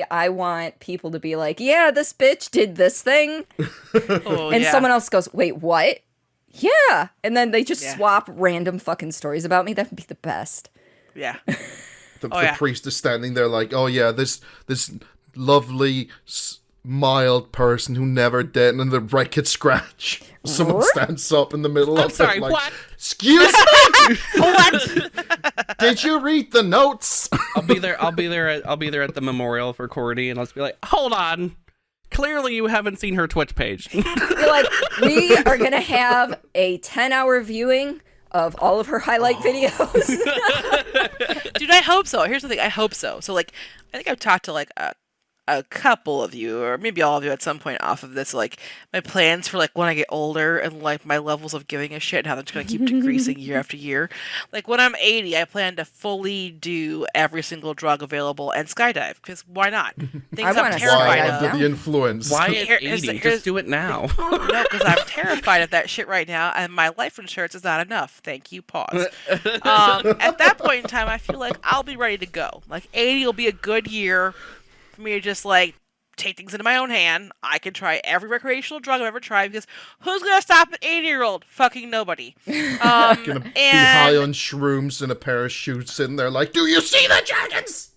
I want people to be like, yeah, this bitch did this thing. Oh, And yeah. someone else goes, wait, what? Yeah. And then they just Yeah. swap random fucking stories about me. That would be the best. Yeah. The yeah. priest is standing there like, oh yeah, this lovely, mild person who never did, and then the record scratch. Someone What? stands up in the middle of sorry, it like, what? excuse me? What? Did you read the notes? I'll be there at the memorial for Cordi, and I'll just be like, hold on. Clearly you haven't seen her Twitch page. You're like, we are going to have a 10-hour viewing of all of her highlight videos. Dude, I hope so. Here's the thing. I hope so. So, like, I think I've talked to, like, a couple of you, or maybe all of you at some point off of this, like, my plans for, like, when I get older and, like, my levels of giving a shit and how that's going to keep decreasing year after year. Like, when I'm 80, I plan to fully do every single drug available and skydive, because why not? Things wanna I'm terrified skydive Why of. now. under the influence? Why Here- at here's 80? the- here's- Just do it now. No, because I'm terrified of that shit right now, and my life insurance is not enough. Thank you. Pause. At that point in time, I feel like I'll be ready to go. Like 80 will be a good year for me to just like take things into my own hand. I can try every recreational drug I've ever tried because who's gonna stop an 80-year-old? Fucking nobody. Gonna be high on shrooms and a pair of shoes sitting there like, do you see the dragons?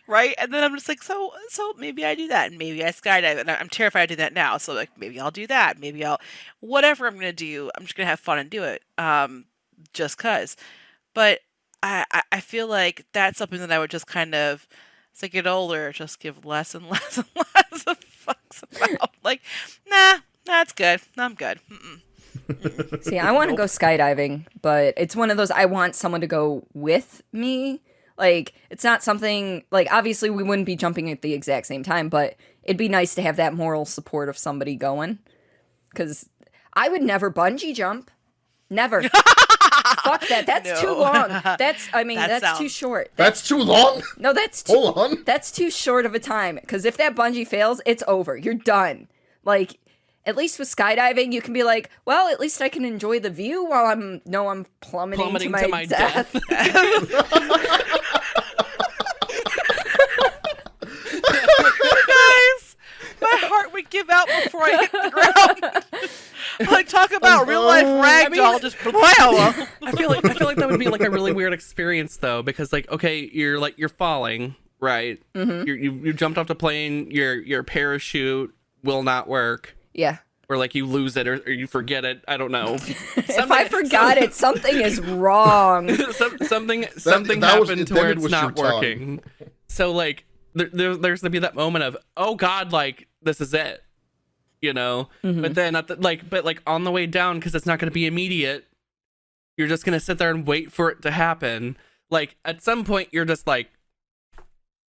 Right? And then I'm just like, so maybe I do that, and maybe I skydive, and I'm terrified to do that now. So like, maybe I'll do that. Maybe I'll, whatever I'm gonna do, I'm just gonna have fun and do it. Just cause. But I feel like that's something that I would just kind of, as I get older, just give less and less and less of fucks about. Like, nah, it's good. I'm good. Mm-mm. See, I want to go skydiving, but it's one of those I want someone to go with me. Like, it's not something, like, obviously we wouldn't be jumping at the exact same time, but it'd be nice to have that moral support of somebody going. Because I would never bungee jump. Never. Fuck that. That's too No. long. That's That too sounds- short. That's too long? No, that's too, Hold on. that's too short of a time. Because if that bungee fails, it's over. You're done. Like, at least with skydiving, you can be like, well, at least I can enjoy the view while I'm plummeting to my death. Guys, my heart would give out before I hit the ground. Like, talk about real life ragdoll, just wow. I feel like that would be like a really weird experience though, because like, okay, you're falling, right? Mm-hmm. You jumped off the plane, your parachute will not work. Yeah. or like you lose it or you forget it. I don't know. If I forgot it, something is wrong. Something that happened to then where it it's was not your tongue. working. So like there's gonna be that moment of, oh God, like this is it, you know. But then but on the way down, because it's not gonna be immediate, you're just gonna sit there and wait for it to happen. Like at some point, you're just like,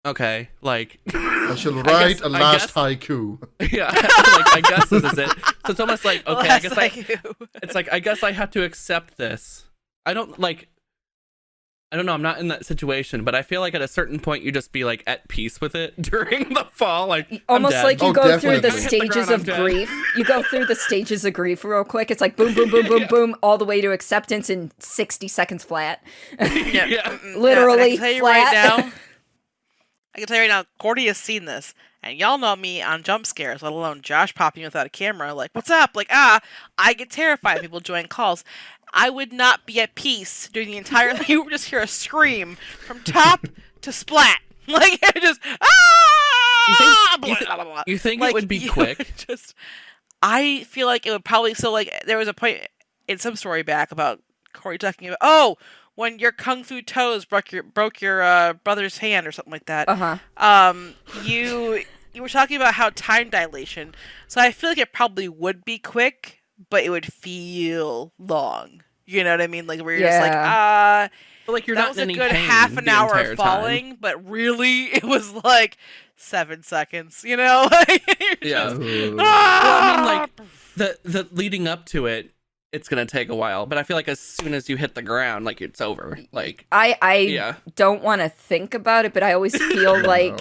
okay, like I shall write a last guess- haiku. yeah, like I guess this is it. So it's almost like, okay, I guess it's like I guess I have to accept this. I don't know, I'm not in that situation, but I feel like at a certain point you just be like at peace with it during the fall, like Almost I'm like dead. you go through definitely. the Hit the stages ground, of I'm dead. grief. You go through the stages of grief real quick. It's like boom, boom, boom, boom, boom, all the way to acceptance in 60 seconds flat. Yeah. Literally I can tell you flat. right now. I can tell you right now, Cordi has seen this, and y'all know me on jump scares, let alone Josh popping without a camera. Like, what's up? Like, I get terrified when people join calls. I would not be at peace during the entire. You would just hear a scream from top to splat, like it just You think Like, it would be you quick? Just, I feel like it would probably. So, like, there was a point in some story back about Corey talking about, when your kung fu toes broke your brother's hand or something like that. You were talking about how time dilation. So I feel like it probably would be quick, but it would feel long. You know what I mean? Like where you're just like, But like you're that not was in a any good pain half an the hour entire of time. falling, but really it was like 7 seconds. You know? Like, you're Yeah. just, Well, I mean, like the leading up to it, it's gonna take a while. But I feel like as soon as you hit the ground, like it's over. Like I don't want to think about it, but I always feel like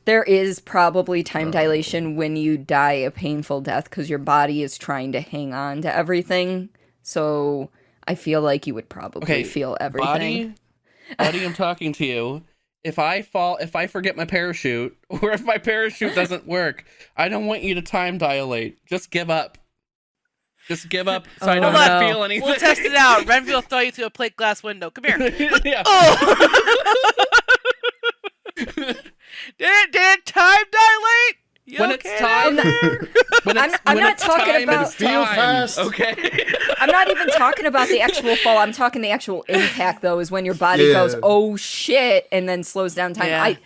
there is probably time dilation when you die a painful death because your body is trying to hang on to everything. So I feel like you would probably feel everything. Buddy, I'm talking to you. If I forget my parachute, or if my parachute doesn't work, I don't want you to time dilate. Just give up. Just give up so I don't no. feel anything. we'll test it out. Rhenvi will throw you through a plate glass window. Come here. Yeah. Did it time dilate? You When okay it's time, I'm not talking about- Feel fast. Okay. I'm not even talking about the actual fall. I'm talking the actual impact, though, is when your body goes, oh shit, and then slows down time. Yeah.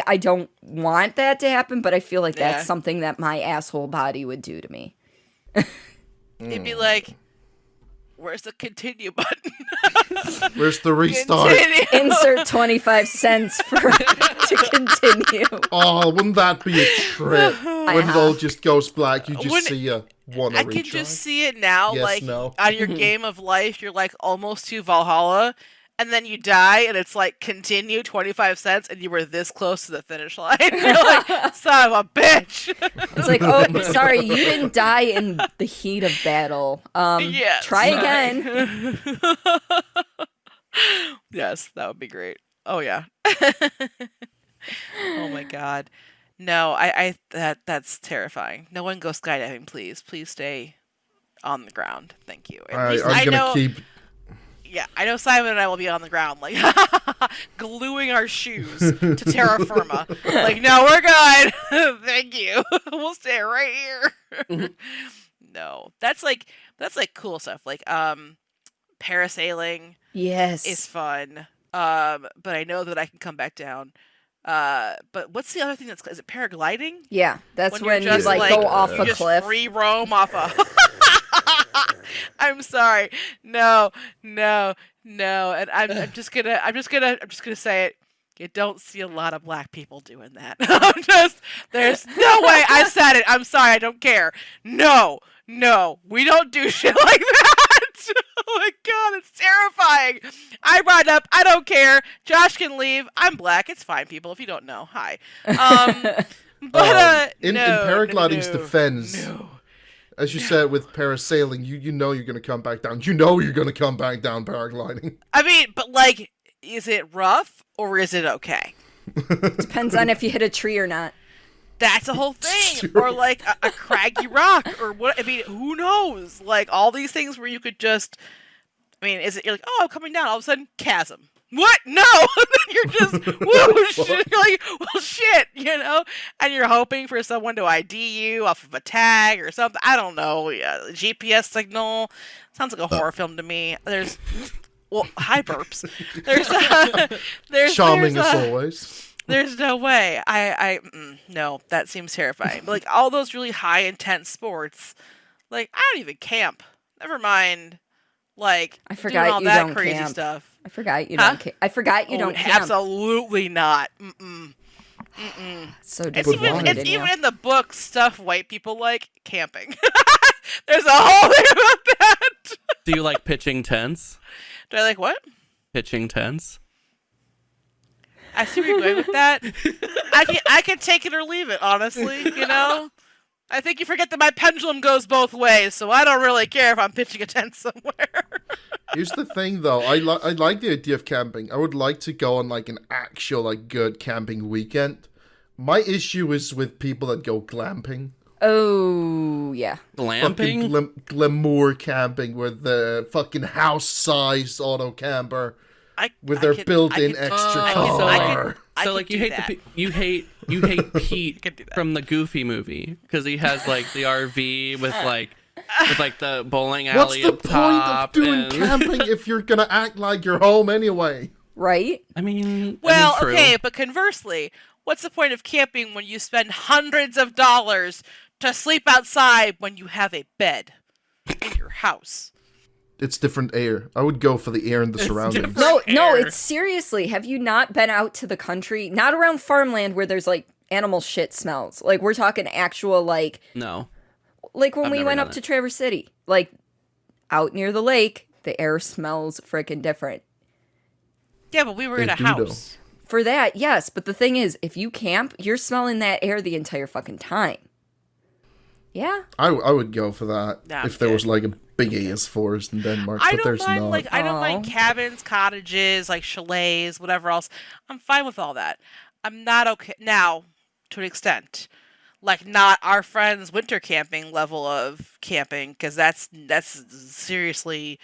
I don't want that to happen, but I feel like that's Yeah. something that my asshole body would do to me. It'd be like, where's the continue button? Where's the restart? Continue. Insert 25 cents to continue. Oh, wouldn't that be a trip? When it all just goes black, you just Wouldn't- see a one I can just see it now, Yes, like no. on your game of life, you're like almost to Valhalla, and then you die, and it's like continue 25 cents, and you were this close to the finish line. You're like, son of a bitch. It's like, oh, sorry, you didn't die in the heat of battle. Yes. Try again. Yes, that would be great. Oh yeah. Oh my god. No, that's terrifying. No one go skydiving, please. Please stay on the ground. Thank you. At least I I'm gonna know. keep. Yeah, I know Simon and I will be on the ground, like gluing our shoes to terra firma. Like, no, we're good. Thank you. We'll stay right here. No, that's like cool stuff. Like, parasailing Yes. is fun. But I know that I can come back down. But what's the other thing is it paragliding? Yeah, that's When when, you're you just, like like, go off You a just cliff. free roam off a. I'm sorry. No. And I'm just gonna say it. You don't see a lot of black people doing that. There's no way. I said it. I'm sorry. I don't care. No, we don't do shit like that. Oh my god, it's terrifying. I brought it up. I don't care. Josh can leave. I'm black. It's fine, people. If you don't know, hi. But in no, paragliding's no, defense, no. as you said with parasailing, you know you're gonna come back down. You know you're gonna come back down paragliding. I mean, but like, is it rough or is it okay? Depends on if you hit a tree or not. That's a whole thing. Sure. Or like a craggy rock or what. I mean, who knows? Like all these things where you could just. I mean, is it you're like, oh, I'm coming down. All of a sudden, chasm. what? No. You're just, whoosh. You're like, well, shit, and you're hoping for someone to ID you off of a tag or something. I don't know. Yeah, GPS signal. Sounds like a horror film to me. Hi, burps. There's Charming as always. There's no way. No, that seems terrifying. But, like, all those really high intense sports, like, I don't even camp. Never mind, like, I forgot doing all you that don't crazy camp. stuff. I forgot you don't. I forgot you don't camp. Absolutely not. So It's disappointed it's in even you. in the book stuff white people like camping. There's a whole thing about that. Do you like pitching tents? Do I like what? Pitching tents? I see where you're going with that. I can take it or leave it, honestly, I think you forget that my pendulum goes both ways, so I don't really care if I'm pitching a tent somewhere. Here's the thing, though. I like the idea of camping. I would like to go on like an actual like good camping weekend. My issue is with people that go glamping. Oh yeah. Glamping? Fucking glamour camping with the fucking house-sized auto camper with their built-in extra car. So like you hate Pete can do that. from the Goofy movie because he has like the RV with like the bowling alley What's the up point top. of doing and... camping if you're gonna act like you're home anyway? Right? Well, true. okay, but conversely, what's the point of camping when you spend hundreds of dollars to sleep outside when you have a bed in your house? It's different air. I would go for the air and the surroundings. No, air. it's seriously. Have you not been out to the country? Not around farmland where there's like animal shit smells. Like we're talking actual like No. like when I've we never went done up to it. Traverse City. Like out near the lake, the air smells freaking different. Yeah, but we were in They a do, house. For that, yes, but the thing is, if you camp, you're smelling that air the entire fucking time. Yeah. I would go for that Nah, if there I'm was like a big ass forest in Denmark, I but don't there's mind not. I don't mind Aw. cabins, cottages, like chalets, whatever else. I'm fine with all that. I'm not okay now, to an extent. Like not our friends' winter camping level of camping, because that's seriously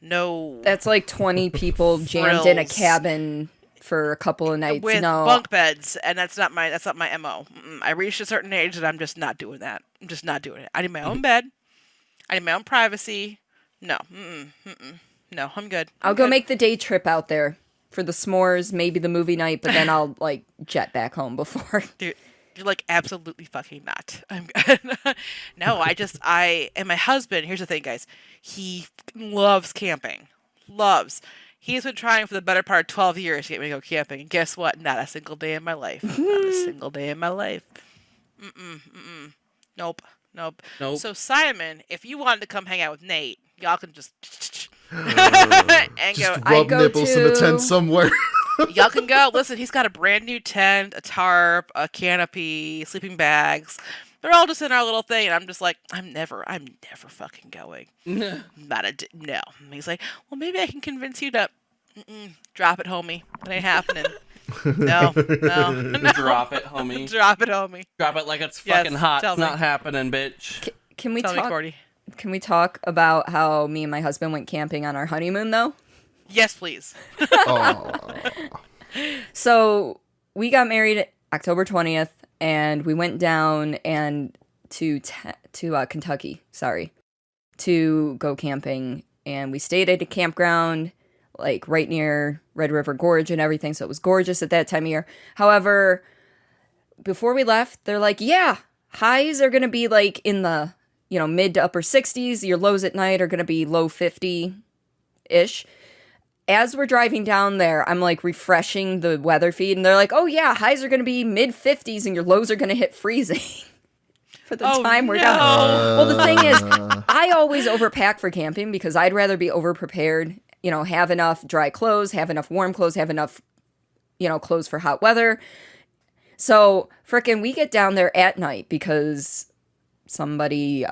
no That's like 20 people jammed in a Frills. cabin for a couple of nights. with No. bunk beds, and that's not my MO. I reached a certain age and I'm just not doing that. I'm just not doing it. I need my own bed. I need my own privacy. No, no, I'm good. I'll go make the day trip out there for the s'mores, maybe the movie night, but then I'll like jet back home before. Dude, you're like absolutely fucking not. I'm good. No, and my husband, here's the thing, guys. He loves camping. Loves. He's been trying for the better part of 12 years to get me to go camping. And guess what? Not a single day in my life. Not a single day in my life. Nope. Nope. So, Simon, if you wanted to come hang out with Nate, y'all can just and Just go. rub go nipples in a to- tent somewhere. Y'all can go. Listen, he's got a brand new tent, a tarp, a canopy, sleeping bags. They're all just in our little thing, and I'm just like, I'm never fucking going. No. And he's like, well, maybe I can convince you to drop it, homie. It ain't happening. No. Drop it, homie. Drop it, homie. Drop it like it's Yes, fucking hot. tell It's me. not happening, bitch. Can we Tell me, talk? Cordi. Can we talk about how me and my husband went camping on our honeymoon, though? Yes, please. Oh, So we got married October 20th, and we went down and to Kentucky, to go camping, and we stayed at a campground like right near Red River Gorge and everything, so it was gorgeous at that time of year. However, before we left, they're like, yeah, highs are gonna be like in the mid to upper 60s. Your lows at night are gonna be low 50-ish. As we're driving down there, I'm like refreshing the weather feed, and they're like, oh yeah, highs are going to be mid 50s and your lows are going to hit freezing for the time we're down. Well, the thing is, I always overpack for camping because I'd rather be overprepared, have enough dry clothes, have enough warm clothes, have enough, clothes for hot weather. So, frickin' we get down there at night because somebody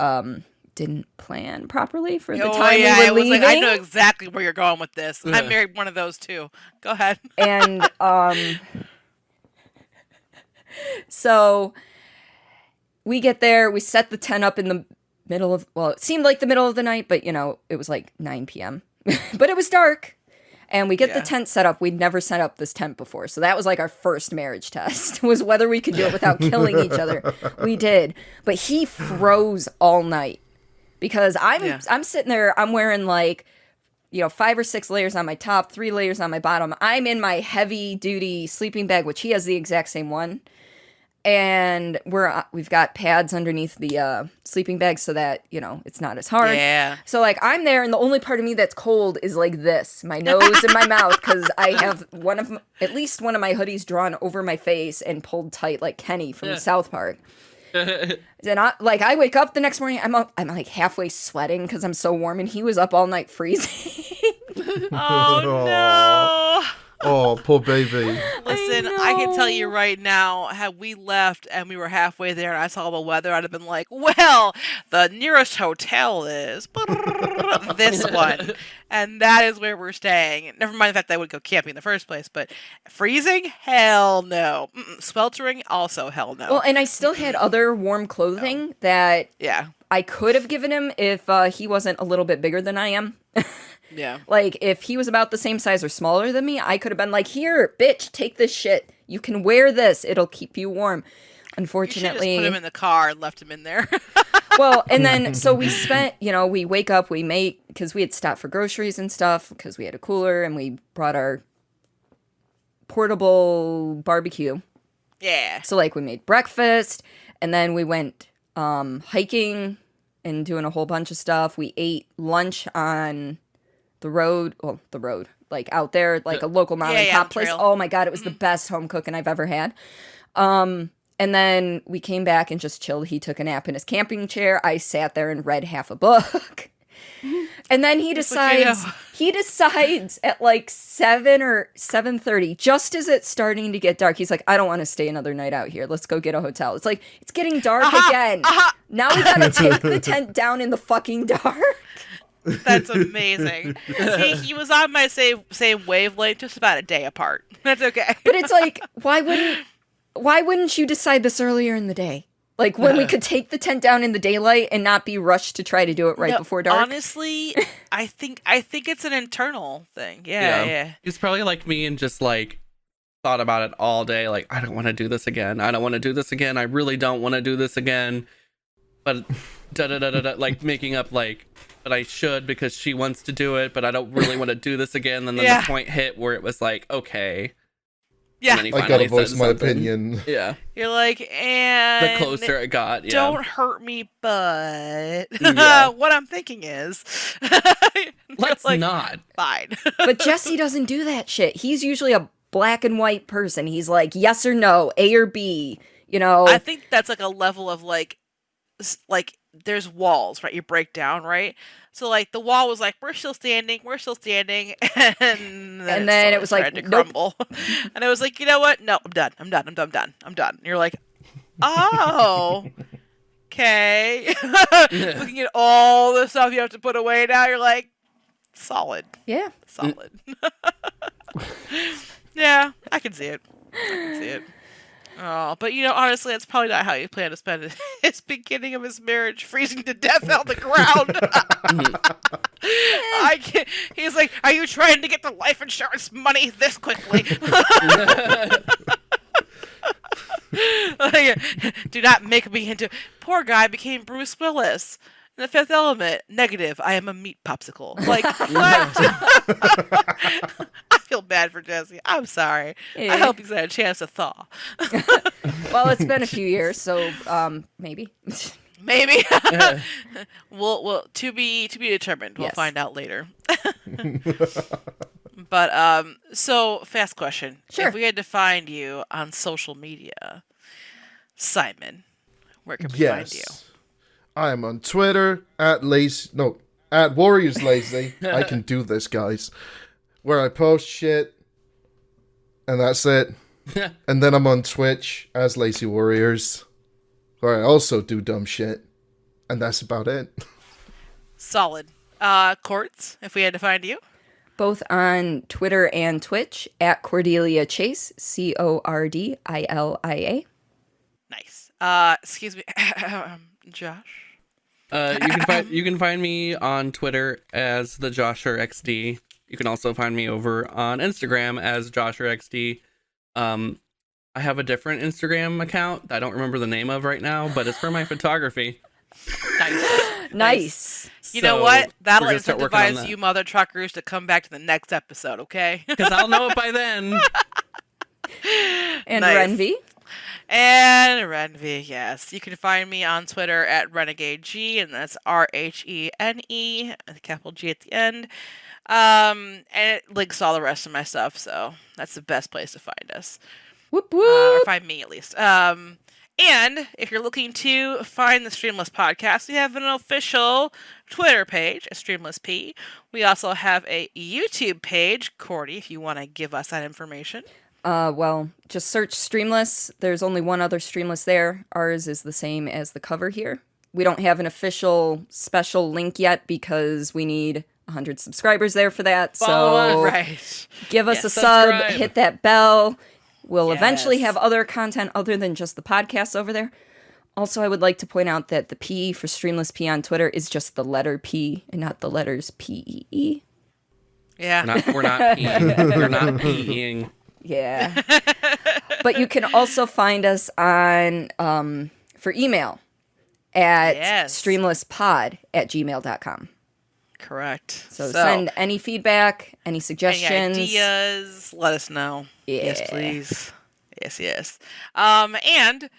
didn't plan properly for the time we were leaving. Like, I know exactly where you're going with this. I married one of those too. Go ahead. And so we get there, we set the tent up in the it seemed like the middle of the night, but it was like 9 p.m. But it was dark. And we get the Yeah. tent set up. We'd never set up this tent before. So that was like our first marriage test, was whether we could do it without killing each other. We did. But he froze all night because I'm sitting there, I'm wearing like, 5 or 6 layers on my top, 3 layers on my bottom. I'm in my heavy duty sleeping bag, which he has the exact same one. And we've got pads underneath the sleeping bag so that, it's not as hard. Yeah. So, like, I'm there, and the only part of me that's cold is, like, this. My nose and my mouth, because I have at least one of my hoodies drawn over my face and pulled tight like Kenny from South Park. And I wake up the next morning, I'm like halfway sweating because I'm so warm, and he was up all night freezing. Oh, no. Oh, poor baby. Listen, I can tell you right now, had we left and we were halfway there and I saw the weather, I'd have been like, well, the nearest hotel is this one. And that is where we're staying. Never mind the fact that I would go camping in the first place, but freezing? Hell no. Sweltering? Also hell no. Well, and I still had other warm clothing that I could have given him if he wasn't a little bit bigger than I am. Yeah. Like, if he was about the same size or smaller than me, I could have been like, here, bitch, take this shit. You can wear this. It'll keep you warm. Unfortunately. You should just put him in the car and left him in there. Well, and then, so we spent, we wake up, we make, because we had stopped for groceries and stuff, because we had a cooler, and we brought our portable barbecue. Yeah. So, like, we made breakfast, and then we went hiking and doing a whole bunch of stuff. We ate lunch on the road, like out there, like a local mom and pop place. trail. Oh my God, it was the best home cooking I've ever had. And then we came back and just chilled. He took a nap in his camping chair. I sat there and read half a book. And then he decides at like 7 or 7:30, just as it's starting to get dark, he's like, I don't want to stay another night out here. Let's go get a hotel. It's like, it's getting dark again. Now we gotta take the tent down in the fucking dark. That's amazing. See, he was on my same wavelength, just about a day apart. That's okay. But it's like, why wouldn't you decide this earlier in the day? Like, when we could take the tent down in the daylight and not be rushed to try to do it right before dark? Honestly, I think it's an internal thing. Yeah. He's probably like me and just like thought about it all day. Like, I don't want to do this again. I don't want to do this again. I really don't want to do this again. But like making up like, but I should because she wants to do it, but I don't really want to do this again. And then the point hit where it was like, okay. Yeah. I gotta voice my opinion. Yeah. You're like, and the closer it got, don't hurt me, but what I'm thinking is, let's like, not. Fine. But Jesse doesn't do that shit. He's usually a black and white person. He's like, yes or no, A or B, I think that's like a level of like there's walls, right? You break down, right? So like the wall was like, we're still standing, and then it was like, to nope. crumble. And I was like, you know what? No, I'm done. And you're like, oh, okay. Looking at all the stuff you have to put away now, you're like, solid. Yeah. Solid. Yeah, I can see it. Oh, but honestly, that's probably not how you plan to spend his beginning of his marriage, freezing to death on the ground. I can't. He's like, "Are you trying to get the life insurance money this quickly?" Like, do not make me into. Poor guy became Bruce Willis in The Fifth Element. Negative. I am a meat popsicle. Like what? I feel bad for Jesse. I'm sorry. Yeah. I hope he's had a chance to thaw. Well, it's been a few years, so maybe. Maybe. We'll to be determined. We'll find out later. But so fast question. Sure. If we had to find you on social media, Simon, where can we find you? I am on Twitter at Warriors Lazy. I can do this, guys. Where I post shit, and that's it. And then I'm on Twitch as Lazy Warriors, where I also do dumb shit, and that's about it. Solid. Courts, if we had to find you. Both on Twitter and Twitch at Cordelia Chase, Cordilia. Nice. Excuse me, Josh. You can find me on Twitter as the Josher XD. You can also find me over on Instagram as JosherXD. I have a different Instagram account that I don't remember the name of right now, but it's for my photography. Nice. You know what? That'll we're gonna start working on incentivize that. you mother truckers to come back to the next episode, okay? Because I'll know it by then. And Nice. Rhenvi. And Rhenvi, yes. You can find me on Twitter at RenegadeG, and that's RHENE, a capital G at the end. And it links all the rest of my stuff, so that's the best place to find us. Whoop Or whoop. find me, at least. And if you're looking to find the Streamless podcast, we have an official Twitter page, a Streamless P. We also have a YouTube page, Cordi, if you want to give us that information. Well, just search Streamless. There's only one other Streamless there. Ours is the same as the cover here. We don't have an official special link yet because we need 100 subscribers there for that. So Right. give us Yes, a sub, subscribe. hit that bell. We'll eventually Yes. have other content other than just the podcast over there. Also, I would like to point out that the P for Streamless P on Twitter is just the letter P and not the letters PEE. Yeah. We're not peeing. We're not peeing. Yeah. But you can also find us on, for email, at Yes. streamlesspod@gmail.com. Correct. So send any feedback, any any suggestions. ideas, let us know. Yes, Yeah. please. Yes. And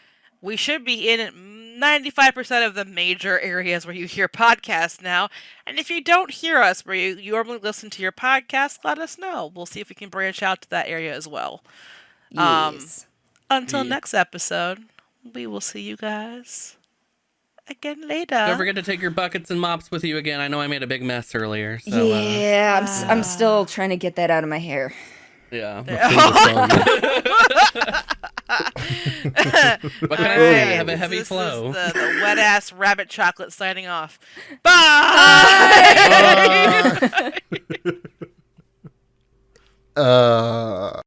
we should be in 95% of the major areas where you hear podcasts now. And if you don't hear us where you normally listen to your podcast, let us know. We'll see if we can branch out to that area as well. Yes. Until Yeah. next episode, we will see you guys again later. Don't forget to take your buckets and mops with you again. I know I made a big mess earlier. So, Yeah, I'm still trying to get that out of my hair. yeah. Finger What can I All say? I right, have a heavy this flow. is the wet ass rabbit chocolate signing off. Bye. song.